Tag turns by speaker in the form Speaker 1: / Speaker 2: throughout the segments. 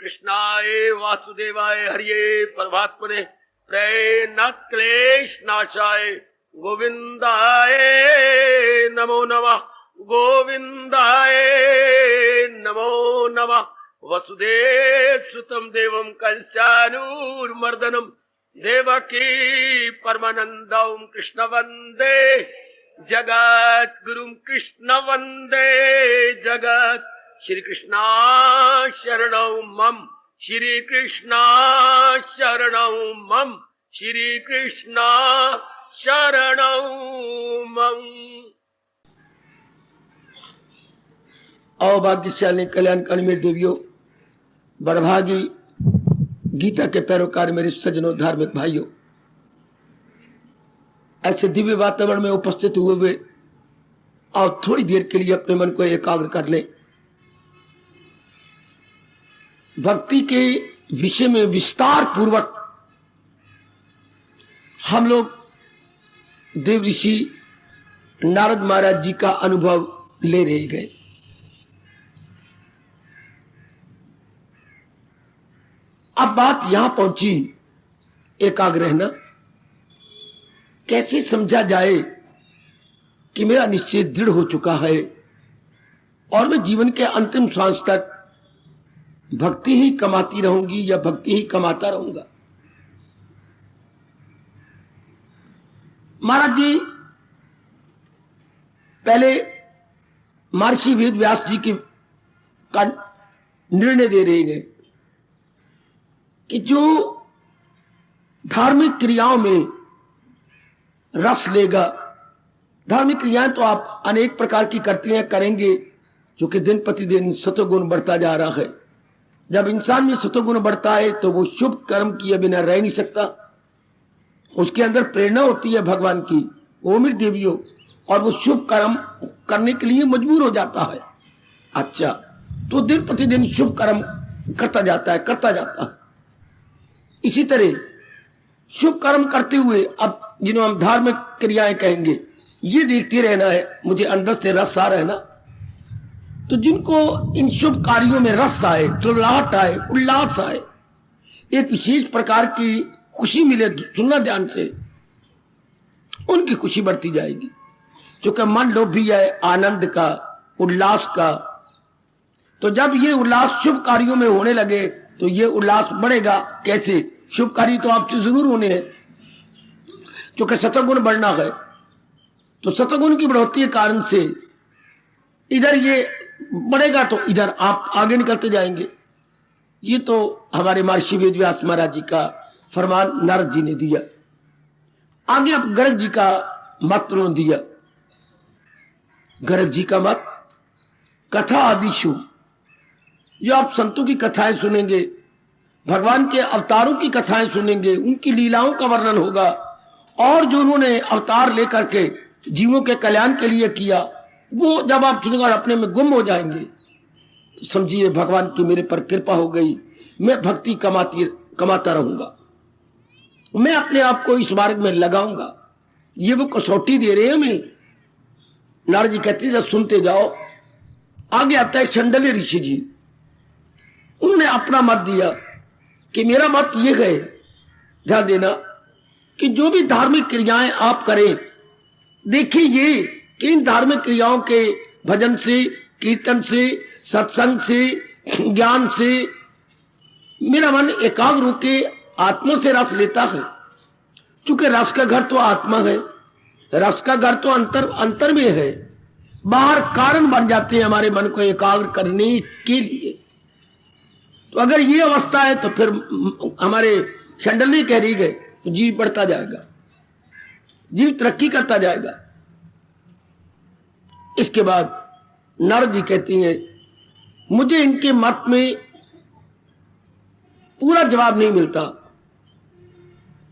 Speaker 1: कृष्णाय वासुदेवाय हरिये परमात्मने प्रेम क्लेश नाशाय गोविंदाय नमो नमः। गोविंदाय नमो नमः। वसुदेव सुतम देवम कंसानूरमर्दनम देवकी परमानंदम कृष्ण वंदे जगत गुरुम कृष्ण वंदे जगत। श्री कृष्णा शरणौ मम श्री कृष्णा शरणौ मम श्री कृष्णा शरणौ मम।
Speaker 2: आओ भाग्यशाली कल्याणकारी मेरे देवियों, बड़भागी गीता के पैरोकार मेरे सज्जनों, धार्मिक भाइयों, ऐसे दिव्य वातावरण में उपस्थित हुए और थोड़ी देर के लिए अपने मन को एकाग्र कर लें। भक्ति के विषय में विस्तार पूर्वक हम लोग देव ऋषि नारद महाराज जी का अनुभव ले रहे गए। अब बात यहां पहुंची, एकाग्र रहना कैसे समझा जाए कि मेरा निश्चय दृढ़ हो चुका है और मैं जीवन के अंतिम श्वास तक भक्ति ही कमाती रहूंगी या भक्ति ही कमाता रहूंगा। महाराज जी पहले महर्षि वेद व्यास जी का निर्णय दे रहे गए कि जो धार्मिक क्रियाओं में रस लेगा, धार्मिक क्रियाएं तो आप अनेक प्रकार की करती हैं, करेंगे, जो कि दिन प्रतिदिन सतोगुण बढ़ता जा रहा है। जब इंसान में सतोगुण बढ़ता है तो वो शुभ कर्म किए बिना रह नहीं सकता, उसके अंदर प्रेरणा होती है भगवान की, वो मेरी देवियों, और वो शुभ कर्म करने के लिए मजबूर हो जाता है। अच्छा, तो दिन प्रतिदिन शुभ कर्म करता जाता है। इसी तरह शुभ कर्म करते हुए अब जिन्हों हम धार्मिक क्रियाएं कहेंगे, ये देखते रहना है, मुझे अंदर से रस आ रहा है ना। तो जिनको इन शुभ कार्यों में रस आए, तुलाहट आए, उल्लास आए, एक विशेष प्रकार की खुशी मिले, सुनना ध्यान से, उनकी खुशी बढ़ती जाएगी। क्योंकि मन लोभी है आनंद का, उल्लास का। तो जब ये उल्लास शुभ कार्यों में होने लगे तो ये उल्लास बढ़ेगा। कैसे? शुभ कार्य तो आपसे जरूर होने हैं, क्योंकि सतगुण बढ़ना है। तो सतगुण की बढ़ोतरी के कारण से इधर ये बढ़ेगा तो इधर आप आगे निकलते जाएंगे। ये तो हमारे महर्षि वेद व्यास महाराज जी का फरमान नारद जी ने दिया। आगे अब गर्ग जी का मत उन्होंने दिया। गर्ग जी का मत, कथा आदिशु, जो आप संतों की कथाएं सुनेंगे, भगवान के अवतारों की कथाएं सुनेंगे, उनकी लीलाओं का वर्णन होगा, और जो उन्होंने अवतार लेकर के जीवों के कल्याण के लिए किया, वो जब आप सुनेंगे और अपने में गुम हो जाएंगे तो समझिए भगवान की मेरे पर कृपा हो गई, मैं भक्ति कमाता रहूंगा, मैं अपने आप को इस मार्ग में लगाऊंगा। ये वो कसौटी दे रहे हैं हमें। नारद जी कहते हैं सुनते जाओ। आगे आता है शंडल्य ऋषि जी, उन्होंने अपना मत दिया कि मेरा मत ये है, ध्यान देना, कि जो भी धार्मिक क्रियाएं आप करें, देखिए ये कि इन धार्मिक क्रियाओं के भजन से, कीर्तन से, सत्संग से, ज्ञान से मेरा मन एकाग्र होकर आत्मा से रस लेता है। चूंकि रस का घर तो आत्मा है, रस का घर तो अंतर में है, बाहर कारण बन जाते हैं हमारे मन को एकाग्र करने के लिए। तो अगर ये अवस्था है तो फिर हमारे शंडल्य कह रही गए तो जीव बढ़ता जाएगा, जीव तरक्की करता जाएगा। इसके बाद नारद जी कहती हैं, मुझे इनके मत में पूरा जवाब नहीं मिलता।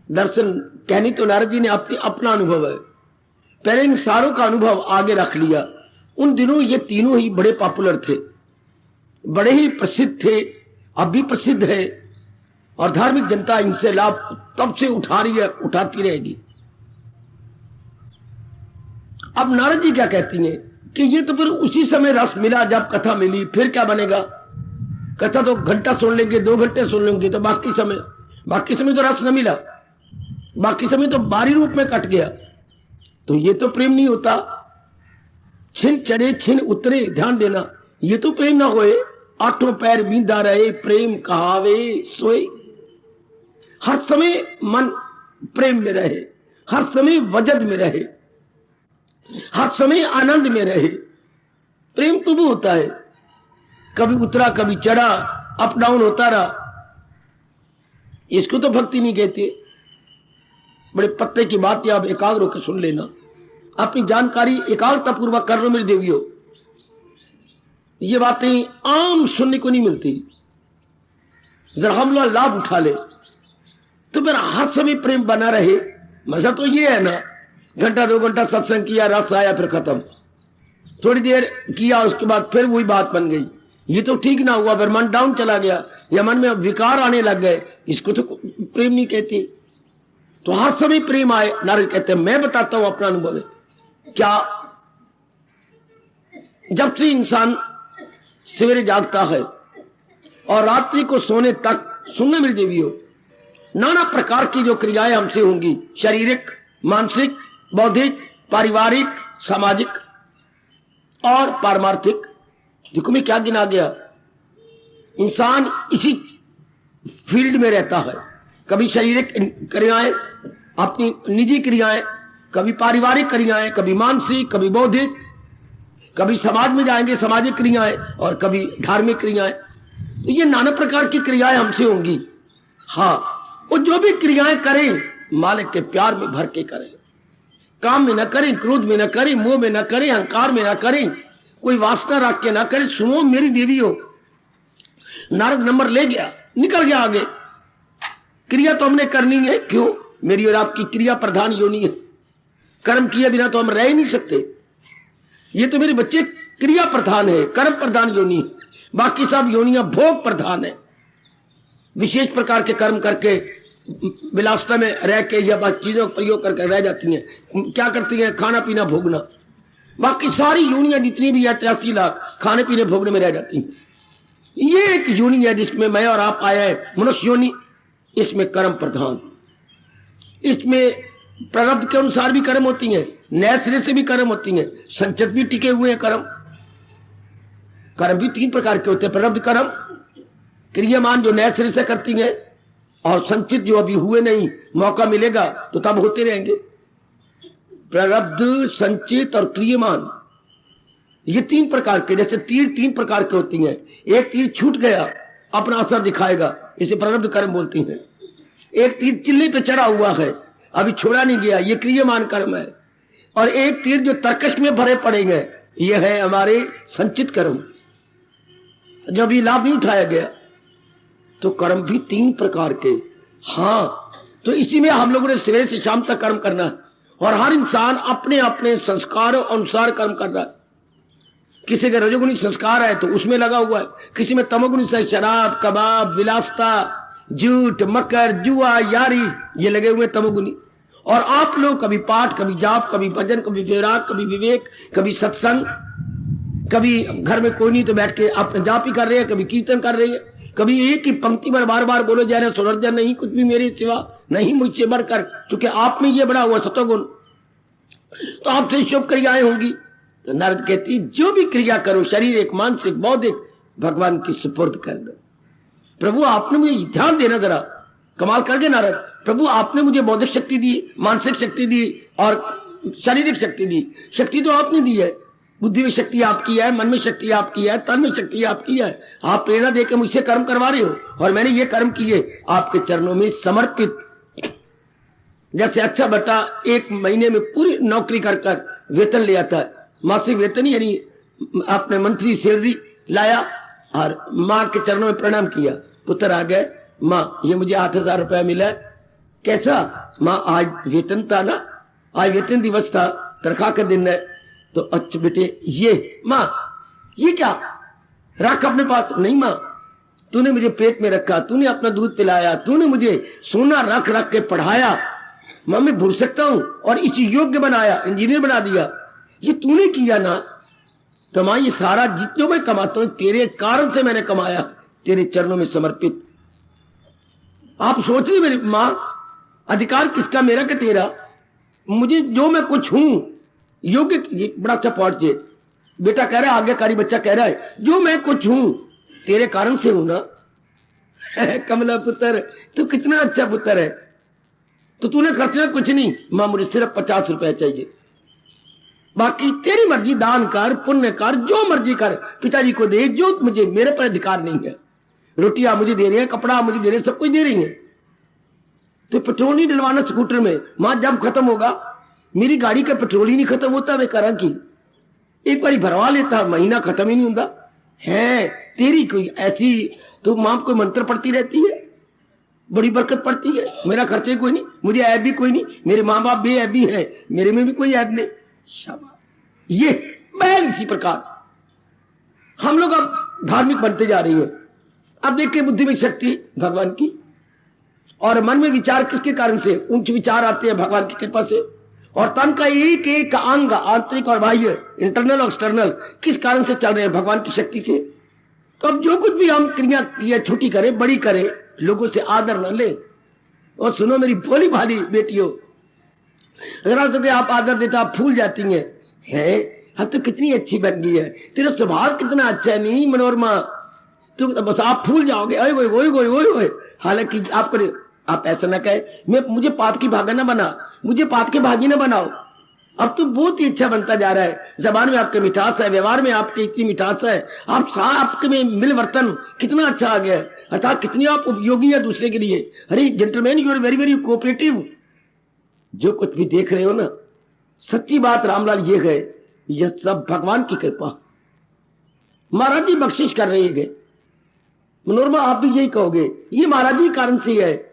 Speaker 2: दर्शन कहनी तो नारद जी ने अपना अनुभव है, पहले इन सारों का अनुभव आगे रख लिया। उन दिनों ये तीनों ही बड़े पॉपुलर थे, बड़े ही प्रसिद्ध थे, अब भी प्रसिद्ध है, और धार्मिक जनता इनसे लाभ तब से उठा रही है, उठाती रहेगी। अब नारद जी क्या कहती हैं कि ये तो फिर उसी समय रस मिला जब कथा मिली, फिर क्या बनेगा? कथा तो घंटा सुन लेंगे, 2 घंटे सुन लेंगे, तो बाकी समय तो रस न मिला, बाकी समय तो बारी रूप में कट गया। तो ये तो प्रेम नहीं होता। छिन चढ़े छिन उतरे, ध्यान देना, ये तो प्रेम ना होए। आठों पैर बींदा रहे, प्रेम कहावे सोए। हर समय मन प्रेम में रहे, हर समय वजद में रहे, हर समय आनंद में रहे। प्रेम तो वो होता है, कभी उतरा कभी चढ़ा, अप डाउन होता रहा। इसको तो भक्ति नहीं कहते। बड़े पत्ते की बात आप एकाग्र होकर सुन लेना, अपनी जानकारी एकाग्रता पूर्वक कर लो मेरी देवियों। ये बातें आम सुनने को नहीं मिलती। जरा हम लोग लाभ उठा ले तो मेरा हर समय प्रेम बना रहे। मजा तो ये है ना, घंटा 2 घंटा सत्संग किया, रस आया, फिर खत्म। थोड़ी देर किया, उसके बाद फिर वही बात बन गई। ये तो ठीक ना हुआ, फिर मन डाउन चला गया या मन में विकार आने लग गए। इसको तो प्रेम नहीं कहते। तो हर समय प्रेम आए। नारद कहते हैं, मैं बताता हूं अपना अनुभव है। क्या, जब से इंसान सवेरे जागता है और रात्रि को सोने तक, सुनने मेरी देवियों, नाना प्रकार की जो क्रियाएं हमसे होंगी, शारीरिक, मानसिक, बौद्धिक, पारिवारिक, सामाजिक और पारमार्थिक। देखो मैं क्या गिना गया। इंसान इसी फील्ड में रहता है। कभी शारीरिक क्रियाएं, अपनी निजी क्रियाएं, कभी पारिवारिक क्रियाएं, कभी मानसिक, कभी बौद्धिक, कभी समाज में जाएंगे सामाजिक क्रियाएं, और कभी धार्मिक क्रियाएं। ये नाना प्रकार की क्रियाएं हमसे होंगी। हाँ, वो जो भी क्रियाएं करें मालिक के प्यार में भर के करें। काम में न करें, क्रोध में न करें, मोह में न करें, अहंकार में न करें, कोई वासना रख के ना करें। सुनो मेरी देवी हो, नारद नंबर ले गया, निकल गया आगे। क्रिया तो हमने करनी है। क्यों? मेरी और आपकी क्रिया प्रधान योनि है। कर्म किए बिना तो हम रह ही नहीं सकते। ये तो मेरे बच्चे क्रिया प्रधान है, कर्म प्रधान योनि है। बाकी सब योनियां भोग प्रधान है। विशेष प्रकार के कर्म करके विलासता में रह के या चीजों का प्रयोग करके रह जाती हैं। क्या करती हैं? खाना पीना भोगना। बाकी सारी योनियां जितनी भी है 83 लाख खाने पीने भोगने में रह जाती हैं। ये एक योनि है जिसमें मैं और आप आया है, मनुष्य योनि। इसमें कर्म प्रधान, इसमें प्रारब्ध के अनुसार भी कर्म होती हैं, नए सिरे से भी कर्म होती हैं, संचित भी टिके हुए हैं कर्म। कर्म भी 3 प्रकार के होते हैं। प्रारब्ध कर्म, क्रियामान जो नए सिरे से करती हैं, और संचित जो अभी हुए नहीं, मौका मिलेगा तो तब होते रहेंगे। प्रारब्ध, संचित और क्रियमान, ये 3 प्रकार के। जैसे तीर 3 प्रकार के होती हैं। एक तीर छूट गया, अपना असर दिखाएगा, इसे प्रारब्ध कर्म बोलती हैं। एक तीर चिल्ले पे चढ़ा हुआ है, अभी छोड़ा नहीं गया, ये क्रियमान कर्म है। और एक तीर जो तर्कश में भरे पड़ेंगे, ये है हमारे संचित कर्म, जब ये लाभ नहीं उठाया गया। तो कर्म भी 3 प्रकार के। हाँ, तो इसी में हम लोगों ने सवेरे से शाम तक कर्म करना है, और हर इंसान अपने अपने संस्कारों अनुसार कर्म कर रहा है। किसी का रजोगुणी संस्कार है तो उसमें लगा हुआ है, किसी में तमोगुणी से शराब, कबाब, विलासता, झूठ, मकर, जुआ, यारी, ये लगे हुए तमोगुणी। और आप लोग कभी पाठ, कभी जाप, कभी भजन, कभी वैराग, कभी विवेक, कभी सत्संग, कभी घर में कोई नहीं तो बैठ के आप जाप ही कर रहे हैं, कभी कीर्तन कर रहे हैं, कभी एक ही पंक्ति पर बार बार बोलो जा रहे हैं, सुरर्जन नहीं कुछ भी मेरे सिवा, नहीं मुझसे बढ़कर, चूंकि आप में ये बड़ा हुआ सत्वगुण, तो आपसे शुभ क्रियाएं होंगी। तो नारद कहती, जो भी क्रिया करो, शारीरिक, मानसिक, बौद्धिक, भगवान की सुपुर्द कर दो। प्रभु आपने मुझे ध्यान देना, जरा कमाल कर गए नारद। प्रभु आपने मुझे बौद्धिक शक्ति दी, मानसिक शक्ति दी और शारीरिक शक्ति दी। शक्ति तो आपने दी है, बुद्धि में शक्ति आपकी है, मन में शक्ति आपकी है, तन में शक्ति आपकी है। आप प्रेरणा देकर मुझसे कर्म करवा रहे हो, और मैंने ये कर्म किए आपके चरणों में समर्पित। जैसे अच्छा बेटा 1 महीने में पूरी नौकरी कर वेतन ले आता है, मासिक वेतन, यानी अपने मंथली सैलरी लाया, और माँ के चरणों में प्रणाम किया। पुत्र आ गए, माँ ये मुझे 8000 रुपया मिला है। कैसा? माँ आज वेतन था ना, आज वेतन दिवस था, तनख्वाह का दिन है। तो अच्छा बेटे, ये माँ ये क्या रख अपने पास। नहीं माँ, तूने मुझे पेट में रखा, तूने अपना दूध पिलाया, तूने मुझे सोना रख रख के पढ़ाया, माँ मैं भूल सकता हूं, और इस योग्य बनाया, इंजीनियर बना दिया, ये तूने किया ना। तो माँ ये सारा जितना मैं कमाता हूं तेरे कारण से मैंने कमाया, तेरे चरणों में समर्पित। आप सोच रही मेरी मां, अधिकार किसका, मेरा कि तेरा? मुझे जो मैं कुछ हूं योग्य, ये बड़ा अच्छा पॉइंट है। बेटा कह रहा है, आज्ञाकारी बच्चा कह रहा है, जो मैं कुछ हूं तेरे कारण से हूं ना। कमला पुत्र, तू कितना अच्छा पुत्र है, तो तूने खर्चना कुछ नहीं। मां, मुझे सिर्फ 50 रुपए चाहिए, बाकी तेरी मर्जी, दान कर, पुण्य कर, जो मर्जी कर, पिताजी को दे, जो मुझे, मेरे पर अधिकार नहीं है। रोटियां मुझे दे रही है, कपड़ा मुझे दे रही है, सब कुछ दे रही है। तो पेट्रोल नहीं डलवाना स्कूटर में। मां, जब खत्म होगा, मेरी गाड़ी का पेट्रोल ही नहीं खत्म होता, मैं करा की एक बार भरवा लेता, महीना खत्म ही नहीं होता है। तेरी कोई ऐसी, तो मां कोई मंत्र पढ़ती रहती है, बड़ी बरकत पड़ती है, मेरा खर्चे कोई नहीं, मुझे ऐब भी कोई नहीं, मेरे माँ बाप बेऐबी हैं, मेरे में भी कोई ऐब नहीं। शाबाश। ये बैल इसी प्रकार हम लोग अब धार्मिक बनते जा रही है। अब देखिए बुद्धि में शक्ति भगवान की, और मन में विचार किसके कारण से? उच्च विचार आते हैं भगवान की कृपा से। और तन का एक एक अंग, आंतरिक और बाह्य, इंटरनल और एक्सटर्नल, किस कारण से चल रहे हैं? भगवान की शक्ति से। तो अब जो कुछ भी हम क्रिया छोटी करें बड़ी करें, लोगों से आदर न ले। और सुनो मेरी भोली भाली बेटियों, जरा से आप आदर देता आप फूल जाती हैं। है अब तो कितनी अच्छी बन गई है, तेरा स्वभाव कितना अच्छा है, नहीं मनोरमा, तुम बस आप फूल जाओगे, ओए ओए ओए ओए ओए ओए। हालांकि आप ऐसा ना कहे, मुझे पाप की भागा ना बना, मुझे पाप के भागी ना बनाओ। अब तो बहुत ही अच्छा बनता जा रहा है, जबान में आपके मिठास है, व्यवहार में आपके इतनी मिठास है, आपके में मिलवर्तन कितना अच्छा आ गया है, अर्थात कितनी आप उपयोगी है दूसरे के लिए। अरे gentleman, you are very very cooperative. जो कुछ भी देख रहे हो ना, सच्ची बात रामलाल ये है, यह सब भगवान की कृपा। महाराज जी बख्शिश कर रहे हैं। मनोरमा, आप भी यही कहोगे, ये महाराज जी कारण से है।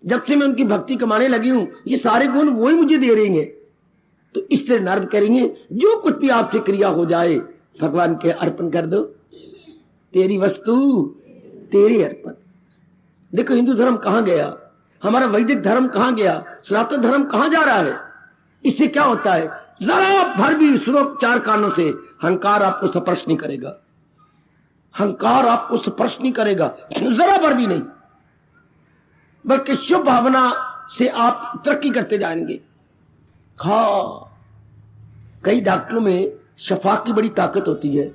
Speaker 2: जब से मैं उनकी भक्ति कमाने लगी हूं, ये सारे गुण वो ही मुझे दे रही हैं। तो इससे नारद करेंगे, जो कुछ भी आपसे क्रिया हो जाए भगवान के अर्पण कर दो, तेरी वस्तु तेरे अर्पण। देखो हिंदू धर्म कहां गया, हमारा वैदिक धर्म कहां गया, सनातन धर्म कहां जा रहा है। इससे क्या होता है, जरा भर भी सुनो, 4 कानों से अहंकार आपको स्पर्श नहीं करेगा, अहंकार आपको स्पर्श नहीं करेगा, जरा भर भी नहीं, बल्कि शुभ भावना से आप तरक्की करते जाएंगे। हाँ, कई डॉक्टरों में शफा की बड़ी ताकत होती है,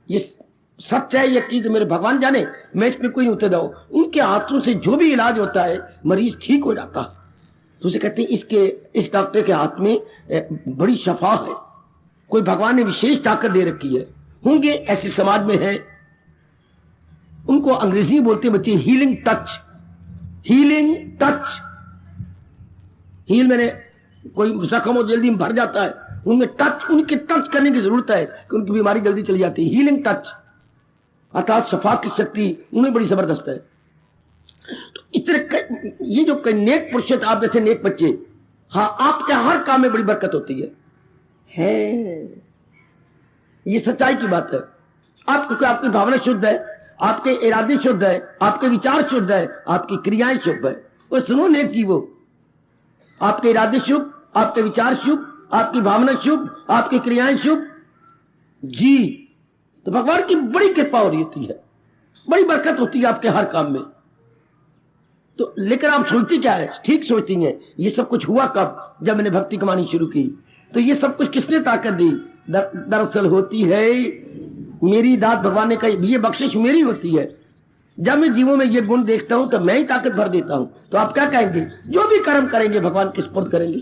Speaker 2: ये सच है, यकीन तो मेरे भगवान जाने, मैं इसमें कोई नहीं उतर जाऊं। उनके हाथों से जो भी इलाज होता है मरीज ठीक हो जाता। तो उसे कहते हैं इस डॉक्टर के हाथ में बड़ी शफा है, कोई भगवान ने विशेष ताकत दे रखी है। होंगे ऐसे समाज में है, उनको अंग्रेजी बोलते बच्चे healing touch. Healing touch, heal मैंने कोई जख्म हो जल्दी में भर जाता है, उनमें टच, उनके टच करने की जरूरत है कि उनकी बीमारी जल्दी चली जाती है। हीलिंग टच अर्थात शफा की शक्ति उन्हें बड़ी जबरदस्त है। तो इस तरह ये जो नेक पुरुष, आप जैसे नेक बच्चे, हाँ, आपके हर काम में बड़ी बरकत होती है। ये सच्चाई की बात है। आपकी भावना शुद्ध है, आपके इरादे शुद्ध है, आपके विचार शुद्ध है, आपकी क्रियाएं शुभ है। और सुनो नेक जीवो, आपके इरादे शुभ, आपके विचार शुभ, आपकी भावना शुभ, आपकी क्रियाएं शुभ जी, तो भगवान की बड़ी कृपा हो रही होती है, बड़ी बरकत होती है आपके हर काम में। तो लेकर आप सोचती क्या है, ठीक सोचती हैं। ये सब कुछ हुआ कब? जब मैंने भक्ति कमानी शुरू की। तो ये सब कुछ किसने ताकत दी? दरअसल होती है मेरी दात, भगवान ने कही, ये बख्शिश मेरी होती है। जब मैं जीवों में ये गुण देखता हूं तो मैं ही ताकत भर देता हूं। तो आप क्या कहेंगे? जो भी कर्म करेंगे भगवान के स्पुर्द करेंगे।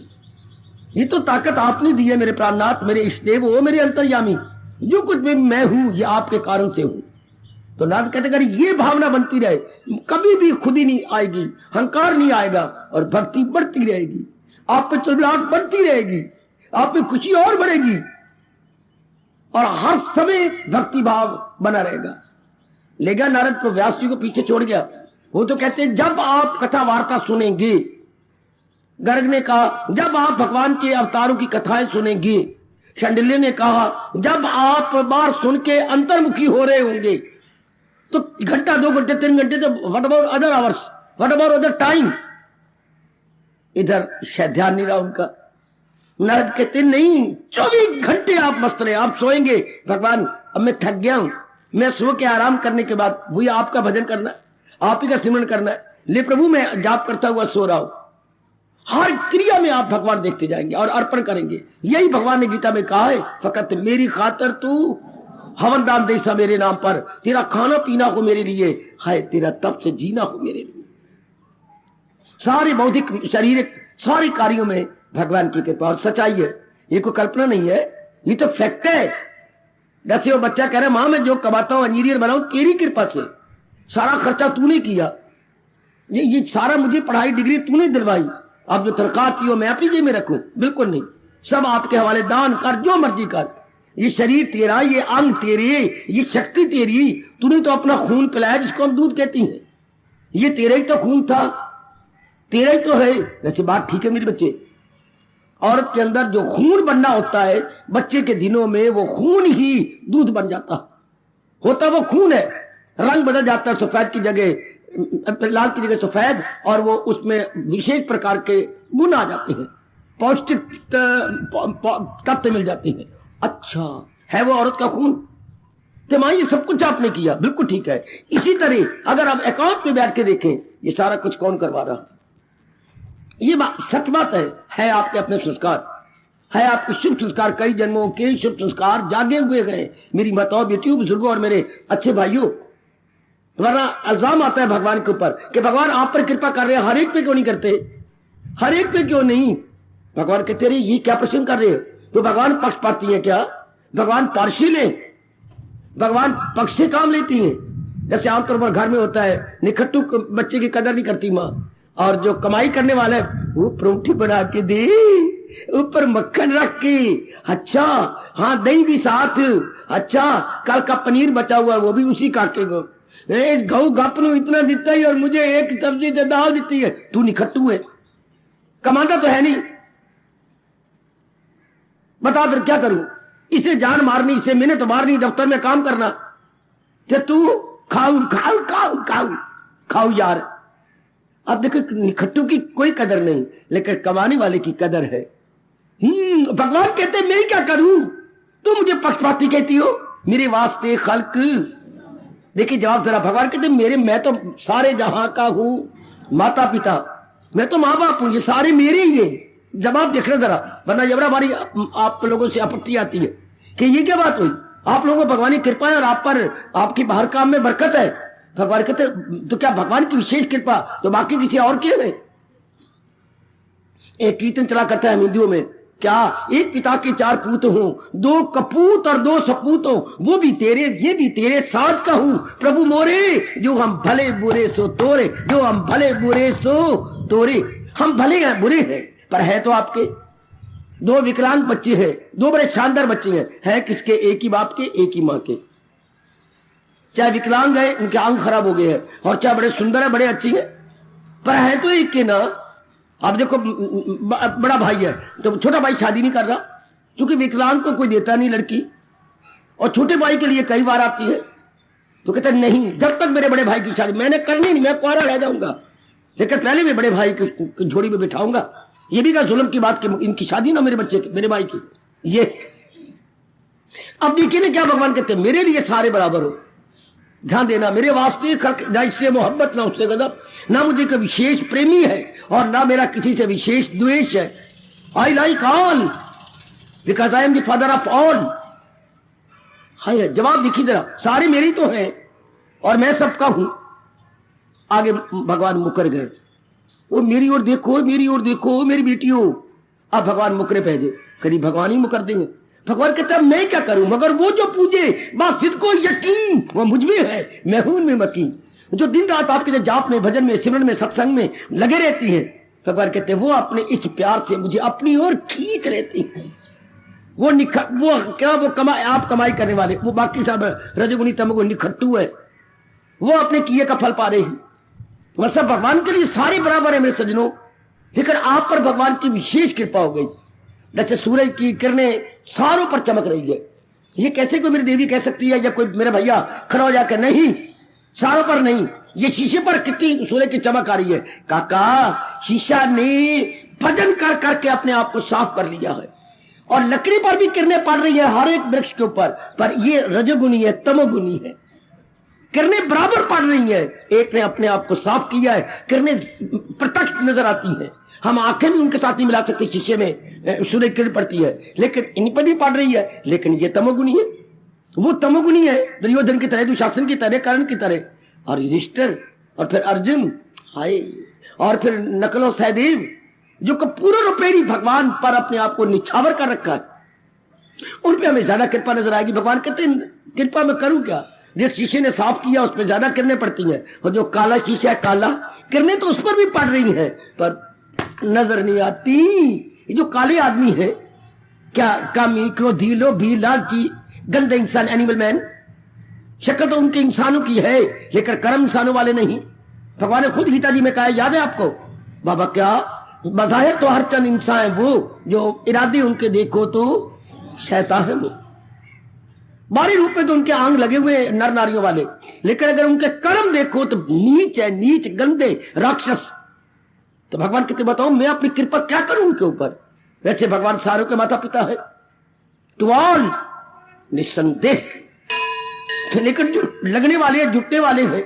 Speaker 2: ये तो ताकत आपने दी है मेरे प्राणनाथ, मेरे इष्टदेव, वो मेरे अंतर्यामी। जो कुछ भी मैं हूं ये आपके कारण से हूं। तो नाथ कहते अगर ये भावना बनती रहे, कभी भी खुदी नहीं आएगी, अहंकार नहीं आएगा, और भक्ति बढ़ती रहेगी, आप पे चिल्लाहट बढ़ती रहेगी, आप में खुशी और बढ़ेगी, और हर समय भक्ति भाव बना रहेगा। लेगा नारद को, व्यास जी को पीछे छोड़ गया। वो तो कहते हैं जब आप कथा वार्ता सुनेंगे, गर्ग ने कहा जब आप भगवान के अवतारों की कथाएं सुनेंगे, शांडिल्य ने कहा जब आप बार सुन के अंतर्मुखी हो रहे होंगे, तो घंटा, 2 घंटे, 3 घंटे, तो what about other hours, what about other time? इधर शायद ध्यान नहीं रहा उनका। नारद कहते नहीं, 24 घंटे आप मस्त रहे, आप सोएंगे, भगवान अब मैं थक गया हूं, मैं सो के आराम करने के बाद वही आपका भजन करना है, आप ही का सिमरन करना है। ले प्रभु मैं जाप करता हुआ सो रहा हूं। हर क्रिया में आप भगवान देखते जाएंगे और अर्पण करेंगे। यही भगवान ने गीता में कहा है, फकत मेरी खातर तू हवन दान दे सा मेरे नाम पर, तेरा खाना पीना हो मेरे लिए, हाय तेरा तप से जीना हो मेरे लिए। सारे बौद्धिक शारीरिक सारे कार्यों में भगवान की कृपा और सच्चाई है। ये कोई कल्पना नहीं है, ये तो फैक्ट है। जैसे वो बच्चा कह रहा है मां मैं जो कमाता हूं इंजीनियर बनाऊं तेरी कृपा से, सारा खर्चा तूने किया, ये सारा मुझे पढ़ाई डिग्री तूने दिलवाई, अब जो तनख्वाह की हो मैं अपनी जेब में रखूं? बिल्कुल नहीं, सब आपके हवाले, दान कर जो मर्जी कर। ये शरीर तेरा, ये अंग तेरे, ये शक्ति तेरी, तूने तो अपना खून पिलाया जिसको हम दूध कहती हैं, ये तेरा ही तो खून था, तेरा ही तो है। वैसे बात ठीक है मेरे बच्चे, औरत के अंदर जो खून बनना होता है बच्चे के दिनों में, वो खून ही दूध बन जाता होता, वो खून है, रंग बदल जाता है, सफेद की जगह लाल की जगह सफेद, और वो उसमें विशेष प्रकार के गुण आ जाते हैं, पौष्टिक तत्व मिल जाते हैं। अच्छा है वो औरत का खून, तो मां ये सब कुछ आपने किया, बिल्कुल ठीक है। इसी तरह अगर आप एकांत में बैठ के देखें ये सारा कुछ कौन करवा रहा, ये बात सच बात है आपके अपने संस्कार, है आपके शुभ संस्कार, कई जन्मों के शुभ संस्कार जागे हुए गए मेरी माताओं बेटियों बुजुर्गों और मेरे अच्छे भाइयों। वरना इल्जाम आता है भगवान के ऊपर कि भगवान आप पर कृपा कर रहे हैं, हर एक पे क्यों नहीं करते, हर एक पे क्यों नहीं? भगवान कहते रहे ये क्या प्रश्न कर रहे हो? तो भगवान पक्षपाती है क्या? भगवान पारशील है? भगवान पक्ष से काम लेती हैं? जैसे आमतौर पर घर में होता है, निखट्टू बच्चे की कदर नहीं करती माँ, और जो कमाई करने वाला है वो परोठी बना के दे, ऊपर मक्खन रख के, अच्छा हाँ दही भी साथ, अच्छा कल का पनीर बचा हुआ वो भी उसी काके को, इस गऊ गप नु इतना देता ही और मुझे एक सब्जी से दाल देती है, तू निखट्टू है, कमाता तो है नहीं, बता फिर क्या करूं? इसे जान मारनी, इसे मेहनत मारनी, दफ्तर में काम करना, कि तू खाऊ खाऊ खाऊ खाऊ खाऊ यार। अब देखो निखट्टू की कोई कदर नहीं, लेकिन कमाने वाले की कदर है। भगवान कहते मैं क्या करूं, तुम मुझे पक्षपाती कहती हो, मेरे वास्ते खल्क। देखिए जवाब जरा, भगवान कहते मेरे, मैं तो सारे जहां का हूं माता पिता, मैं तो माँ बाप हूं, ये सारे मेरे ही है। जवाब देखना जरा, वरना जबरा बारी आप लोगों से आपत्ति आती है कि ये क्या बात हुई, आप लोगों को भगवान की कृपा है और आप पर आपकी बाहर काम में बरकत है। भगवान कहते तो क्या भगवान की विशेष कृपा तो बाकी किसी और के में? एक कीर्तन चला करता है हिंदुओं में, क्या एक पिता के चार पूत हूं, दो कपूत और दो सपूत हो, वो भी तेरे ये भी तेरे साथ का हूं, प्रभु मोरे जो हम भले बुरे सो तोरे, जो हम भले बुरे सो तोरे। हम भले हैं बुरे हैं पर है तो आपके। दो विकलांग बच्चे हैं, दो बड़े शानदार बच्चे हैं, है किसके? एक ही बाप के एक ही मां के। चाहे विकलांग है उनके आंख खराब हो गए हैं, और चाहे बड़े सुंदर है बड़े अच्छी है, पर है तो एक के ना। अब देखो बड़ा भाई है तो छोटा भाई शादी नहीं कर रहा क्योंकि विकलांग को कोई देता नहीं लड़की, और छोटे भाई के लिए कई बार आती है तो कहते नहीं जब तक मेरे बड़े भाई की शादी मैंने करनी नहीं, मैं कुआरा रह जाऊंगा, लेकिन पहले मैं बड़े भाई की झोड़ी में बिठाऊंगा। ये भी क्या जुल्म की बात की इनकी शादी ना मेरे बच्चे की, मेरे भाई की। ये अब देखिए ना क्या भगवान कहते हैं, मेरे लिए सारे बराबर हो, ध्यान देना, मेरे वास्ते ना इससे मोहब्बत ना उससे गजब, ना मुझे कोई विशेष प्रेमी है और ना मेरा किसी से विशेष द्वेष है। I like all because I am the father of all. हाय जवाब देखिए जरा, सारे मेरे ही तो हैं और मैं सबका हूं। आगे भगवान मुकर गए, वो मेरी ओर देखो मेरी ओर देखो मेरी बेटियों। अब भगवान मुकरे पहजे, करीब भगवान ही मुकर देंगे। भगवान कहता है मैं क्या करूं, मगर वो जो पूजे बस सिद्को यकीन वो मुझ में है, मैं हूं उनमें मकीन। जो दिन रात आपके जो जाप में भजन में सिमरन में सत्संग में लगे रहती हैं, भगवान कहते हैं वो अपने इस प्यार से मुझे अपनी ओर खींच रहती हैं। वो क्या वो कमाई, आप कमाई करने वाले, वो बाकी सब रजोगुनी तमोगुनी निखट्टू है, वो अपने किए का फल पा रहे हैं। वह सब भगवान के लिए सारे बराबर है मेरे सज्जनों, लेकिन आप पर भगवान की विशेष कृपा हो गई। जैसे सूरज की किरणें सारों पर चमक रही है, ये कैसे कोई मेरी देवी कह सकती है या कोई मेरा भैया खड़ा हो जाकर, नहीं सारों पर नहीं, ये शीशे पर कितनी सूरज की चमक आ रही है। काका शीशा ने भजन कर करके अपने आप को साफ कर लिया है, और लकड़ी पर भी किरणें पड़ रही है, हर एक वृक्ष के ऊपर, पर ये रजोगुणी है, तमोगुणी है। किरणें बराबर पड़ रही है, एक ने अपने आप को साफ किया है, किरणें प्रत्यक्ष नजर आती हैं, हम आंखें भी उनके साथ नहीं मिला सकते। शीशे में सूर्य किरण पड़ती है, लेकिन इन पर भी पड़ रही है, लेकिन ये तमोगुणी है, वो तमोगुणी है, दुर्योधन की तरह, दुशासन की तरह, कर्ण की तरह। और युधिष्ठिर और फिर अर्जुन, हाय, और फिर नकुल और सहदेव, जो पूर्ण रूपेणी भगवान पर अपने आप को निछावर कर रखा है, उन पे हमें ज्यादा कृपा नजर आएगी। भगवान कहते हैं कृपा मैं करूं क्या, जिस शीशे ने साफ किया उस पर ज्यादा किरणें पड़ती हैं, और जो काला शीशा है, काला किरणें तो उस पर भी पड़ रही हैं, पर नजर नहीं आती। ये जो काले आदमी है, क्या कामी, क्रोधी, लोभी, लालची, गंदे इंसान, एनिमल मैन, शक्ल तो उनके इंसानों की है, लेकिन कर्म इंसानों वाले नहीं। भगवान ने खुद गीता जी में कहा, याद है आपको बाबा, क्या बज़ाहिर तो हर चंद इंसान है, वो जो इरादे उनके देखो तो शैतान है। वो बाहरी रूप में तो उनके आंग लगे हुए नर नारियों वाले, लेकिन अगर उनके कर्म देखो तो नीच है, नीच, गंदे, राक्षस। तो भगवान कहते बताओ मैं अपनी कृपा क्या करूं उनके ऊपर। वैसे भगवान सारों के माता पिता है, टू ऑल, निस्संदेह, लेकिन जो लगने वाले हैं, जुटने वाले हैं,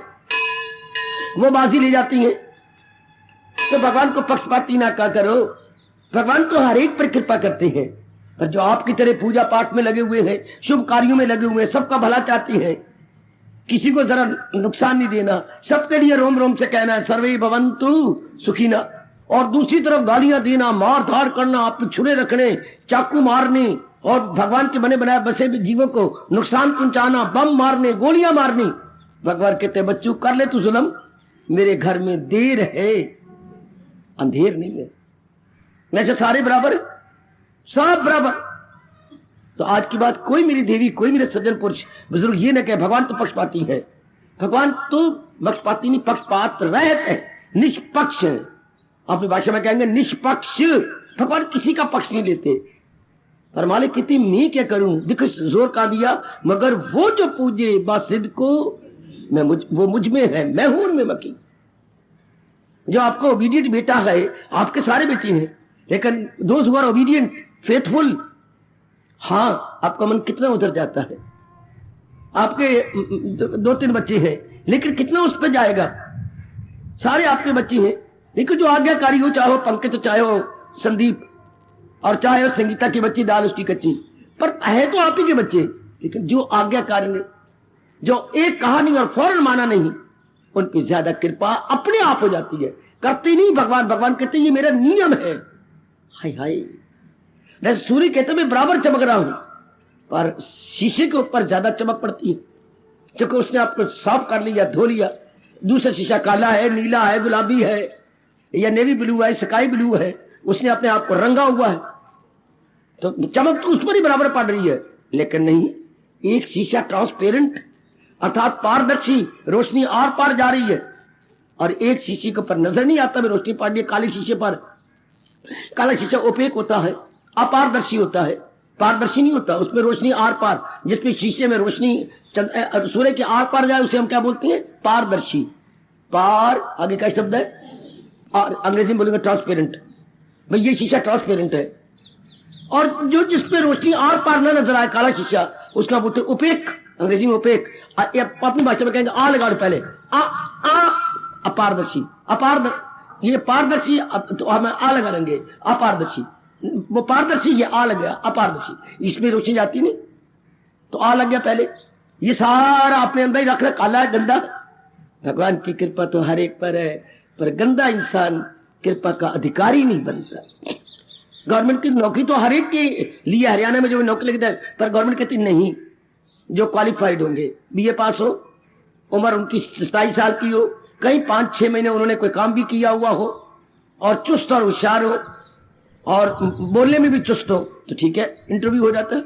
Speaker 2: वो बाजी ले जाती हैं। तो भगवान को पक्षपाती ना कहा करो, भगवान तो हर एक पर कृपा करते हैं, पर जो आपकी तरह पूजा पाठ में लगे हुए हैं, शुभ कार्यों में लगे हुए हैं, सबका भला चाहती हैं, किसी को जरा नुकसान नहीं देना, सबके लिए रोम रोम से कहना है सर्वे भवन्तु सुखिना, और दूसरी तरफ गालियां देना, मार धार करना, आप छुरे रखने, चाकू मारने, और भगवान के बने बनाए बसे जीवों को नुकसान पहुंचाना, बम मारने, गोलियां मारनी। भगवान कहते बच्चों कर ले तू जुल्म, मेरे घर में देर है, अंधेर नहीं है। वैसे सारे बराबर, सब बराबर। तो आज की बात कोई मेरी देवी, कोई मेरे सज्जन पुरुष बुजुर्ग ये न कहे भगवान तो पक्षपाती है। भगवान तो पक्षपाती नहीं, पक्षपात रहित है, निष्पक्ष है। अपनी भाषा में कहेंगे निष्पक्ष। भगवान किसी का पक्ष नहीं लेते। पर मालिक कितनी मैं क्या करूं, देखो जोर का दिया, मगर वो जो पूजे बासिद को वो मुझ में है, मैं हूं उनमें मकी। जो आपको ओबीडियंट बेटा है, आपके सारे बेटे हैं, लेकिन those who are obedient, faithful, हाँ आपका मन कितना उधर जाता है। आपके 2-3 बच्चे हैं, लेकिन कितना उस पर जाएगा। सारे आपके बच्चे हैं, लेकिन जो आज्ञाकारी हो, चाहे हो पंकज, चाहे हो संदीप, और चाहे हो संगीता की बच्ची, दाल उसकी कच्ची, पर है तो आप ही के बच्चे। लेकिन जो आज्ञाकारी ने, जो एक कहानी और फौरन माना नहीं, उन पर ज्यादा कृपा अपने आप हो जाती है। करते नहीं भगवान, भगवान कहते ये मेरा नियम है। हाय हाय, जैसे सूर्य कहते मैं बराबर चमक रहा हूं, पर शीशे के ऊपर ज्यादा चमक पड़ती है, क्योंकि उसने आपको साफ कर लिया, धो लिया। दूसरा शीशा काला है, नीला है, गुलाबी है, या नेवी ब्लू है, स्काई ब्लू है, उसने अपने आप को रंगा हुआ है, तो चमक तो उस पर ही बराबर पड़ रही है। लेकिन नहीं, एक शीशा ट्रांसपेरेंट अर्थात पारदर्शी, रोशनी आर पार जा रही है, और एक शीशे के ऊपर नजर नहीं आता रोशनी पड़ रही है। काले शीशे पर, काला शीशा ओपेक होता है, अपारदर्शी होता है, पारदर्शी नहीं होता, उसमें रोशनी आर पार, जिसमें शीशे में रोशनी सूर्य के आर पार जाए उसे हम क्या बोलते हैं, पारदर्शी। पार आगे का शब्द है, और अंग्रेजी में बोलेंगे ट्रांसपेरेंट। भाई ये शीशा ट्रांसपेरेंट है, और जो जिसपे रोशनी आर पार न नजर आए, काला शीशा, उसका बोलते हैं ओपेक, अंग्रेजी में ओपेक। अपनी भाषा में कहेंगे आ लगा दो पहले, अपारदर्शी। ये पारदर्शी, तो हम आ लगा देंगे, अपारदर्शी। वो पारदर्शी, ये आ लग गया अपारदर्शी, इसमें रोशनी जाती नहीं, तो आ लग गया पहले। ये सारा अपने अंदर ही रख रहा, काला है, गंदा। भगवान की कृपा तो हर एक पर है, पर गंदा इंसान कृपा का अधिकारी नहीं बनता। गवर्नमेंट की नौकरी तो हर एक के लिए, हरियाणा में जो नौकरी लगता है, पर गवर्नमेंट कहती नहीं, जो क्वालिफाइड होंगे, बीए पास हो, उम्र उनकी 27 साल की हो, कहीं 5-6 महीने उन्होंने कोई काम भी किया हुआ हो, और चुस्त और होशियार हो, और बोलने में भी चुस्त हो, तो ठीक है, इंटरव्यू हो जाता है।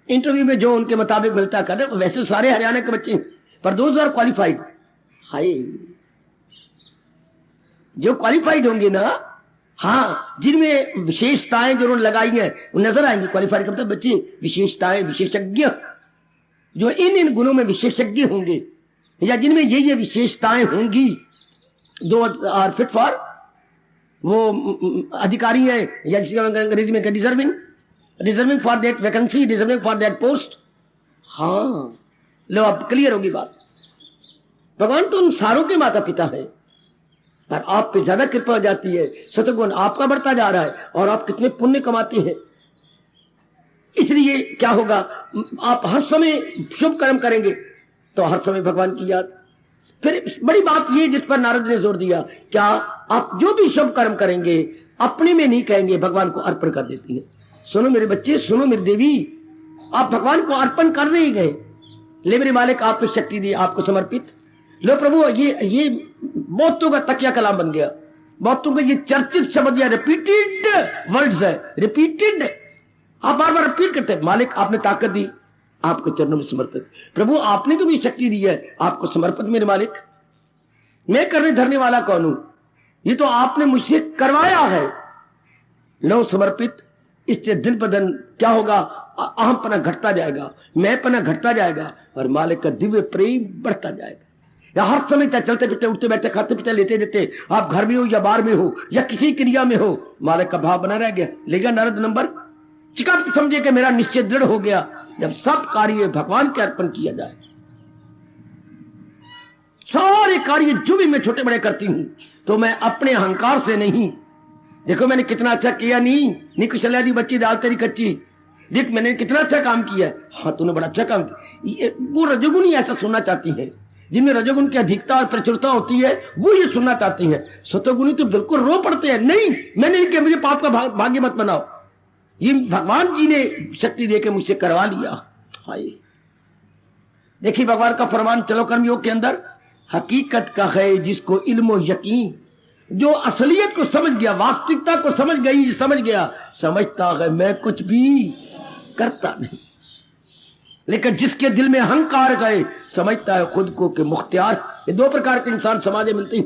Speaker 2: इंटरव्यू में जो उनके मुताबिक मिलता कर, वैसे सारे हरियाणा के बच्चे, पर 2000 क्वालिफाइड। हाय, जो क्वालिफाइड होंगे ना, हाँ, जिनमें विशेषताएं जो उन्होंने लगाई हैं वो नजर आएंगी। क्वालिफाइड का मतलब बच्चे विशेषताएं, विशेषज्ञ, जो इन गुणों में विशेषज्ञ होंगे, या जिनमें ये विशेषताएं होंगी, दो आर फिट फॉर वो अधिकारी है, या जिसे अंग्रेजी में deserving for that vacancy, deserving for that post. हाँ, लो अब क्लियर होगी बात। भगवान तो उन सारों के माता पिता है, पर आप पे ज्यादा कृपा हो जाती है, सतगुण आपका बढ़ता जा रहा है और आप कितने पुण्य कमाते हैं। इसलिए क्या होगा, आप हर समय शुभ कर्म करेंगे तो हर समय भगवान की याद। फिर बड़ी बात ये जिस पर नारद ने जोर दिया, क्या आप जो भी शुभ कर्म करेंगे अपने में नहीं कहेंगे, भगवान को अर्पण कर देती है। सुनो मेरे बच्चे, सुनो मेरी देवी, आप भगवान को अर्पण कर नहीं गए। ले मेरे मालिक, आपको शक्ति दी, आपको समर्पित। लो प्रभु, ये बहुतों का तकिया कलाम बन गया, बहुतों का ये चर्चित शब्द या रिपीटेड वर्ड्स है, रिपीटेड, आप बार बार रिपीट करते हैं। मालिक आपने ताकत दी, आपके चरणों में समर्पित। प्रभु आपने तो भी शक्ति दी है, आपको समर्पित मेरे मालिक। मैं करने धरने वाला कौन हूं, ये तो आपने मुझसे करवाया है। लो समर्पित। इससे दिन पर दिन क्या होगा, अहम पना घटता जाएगा, मैं पना घटता जाएगा और मालिक का दिव्य प्रेम बढ़ता जाएगा। या हर समय चाहे चलते फिरते, उठते बैठते, खाते पीते, लेते देते, आप घर में हो या बाहर में हो या किसी क्रिया में हो, मालिक का भाव बना रह गया। लेगा नारद नंबर चिका, समझे कि मेरा निश्चय दृढ़ हो गया। जब सब कार्य भगवान के अर्पण किया जाए, सारे कार्य जो भी मैं छोटे बड़े करती हूं तो मैं अपने अहंकार से नहीं, देखो मैंने कितना अच्छा किया, नहीं कुशल्या दी बच्ची दाल तेरी कच्ची, देख मैंने कितना अच्छा काम किया। हाँ तूने बड़ा अच्छा काम किया। वो रजोगुणी ऐसा सुनना चाहती है, जिनमें रजोगुण की अधिकता और प्रचुरता होती है, वो ये सुनना चाहती है। सतोगुणी तो बिल्कुल रो पड़ते हैं, नहीं मैंने नहीं किया, मुझे पाप का भाग्य मत बनाओ, ये भगवान जी ने शक्ति देके मुझसे करवा लिया। हाय, देखिए भगवान का फरमान चलो कर्मयोग के अंदर, हकीकत का है जिसको इल्म यकीन, जो असलियत को समझ गया, वास्तविकता को समझ गई, समझ गया, समझता है मैं कुछ भी करता नहीं। लेकिन जिसके दिल में अहंकार गए, समझता है खुद को कि मुख्तियार। ये दो प्रकार के इंसान समाज में मिलते हैं,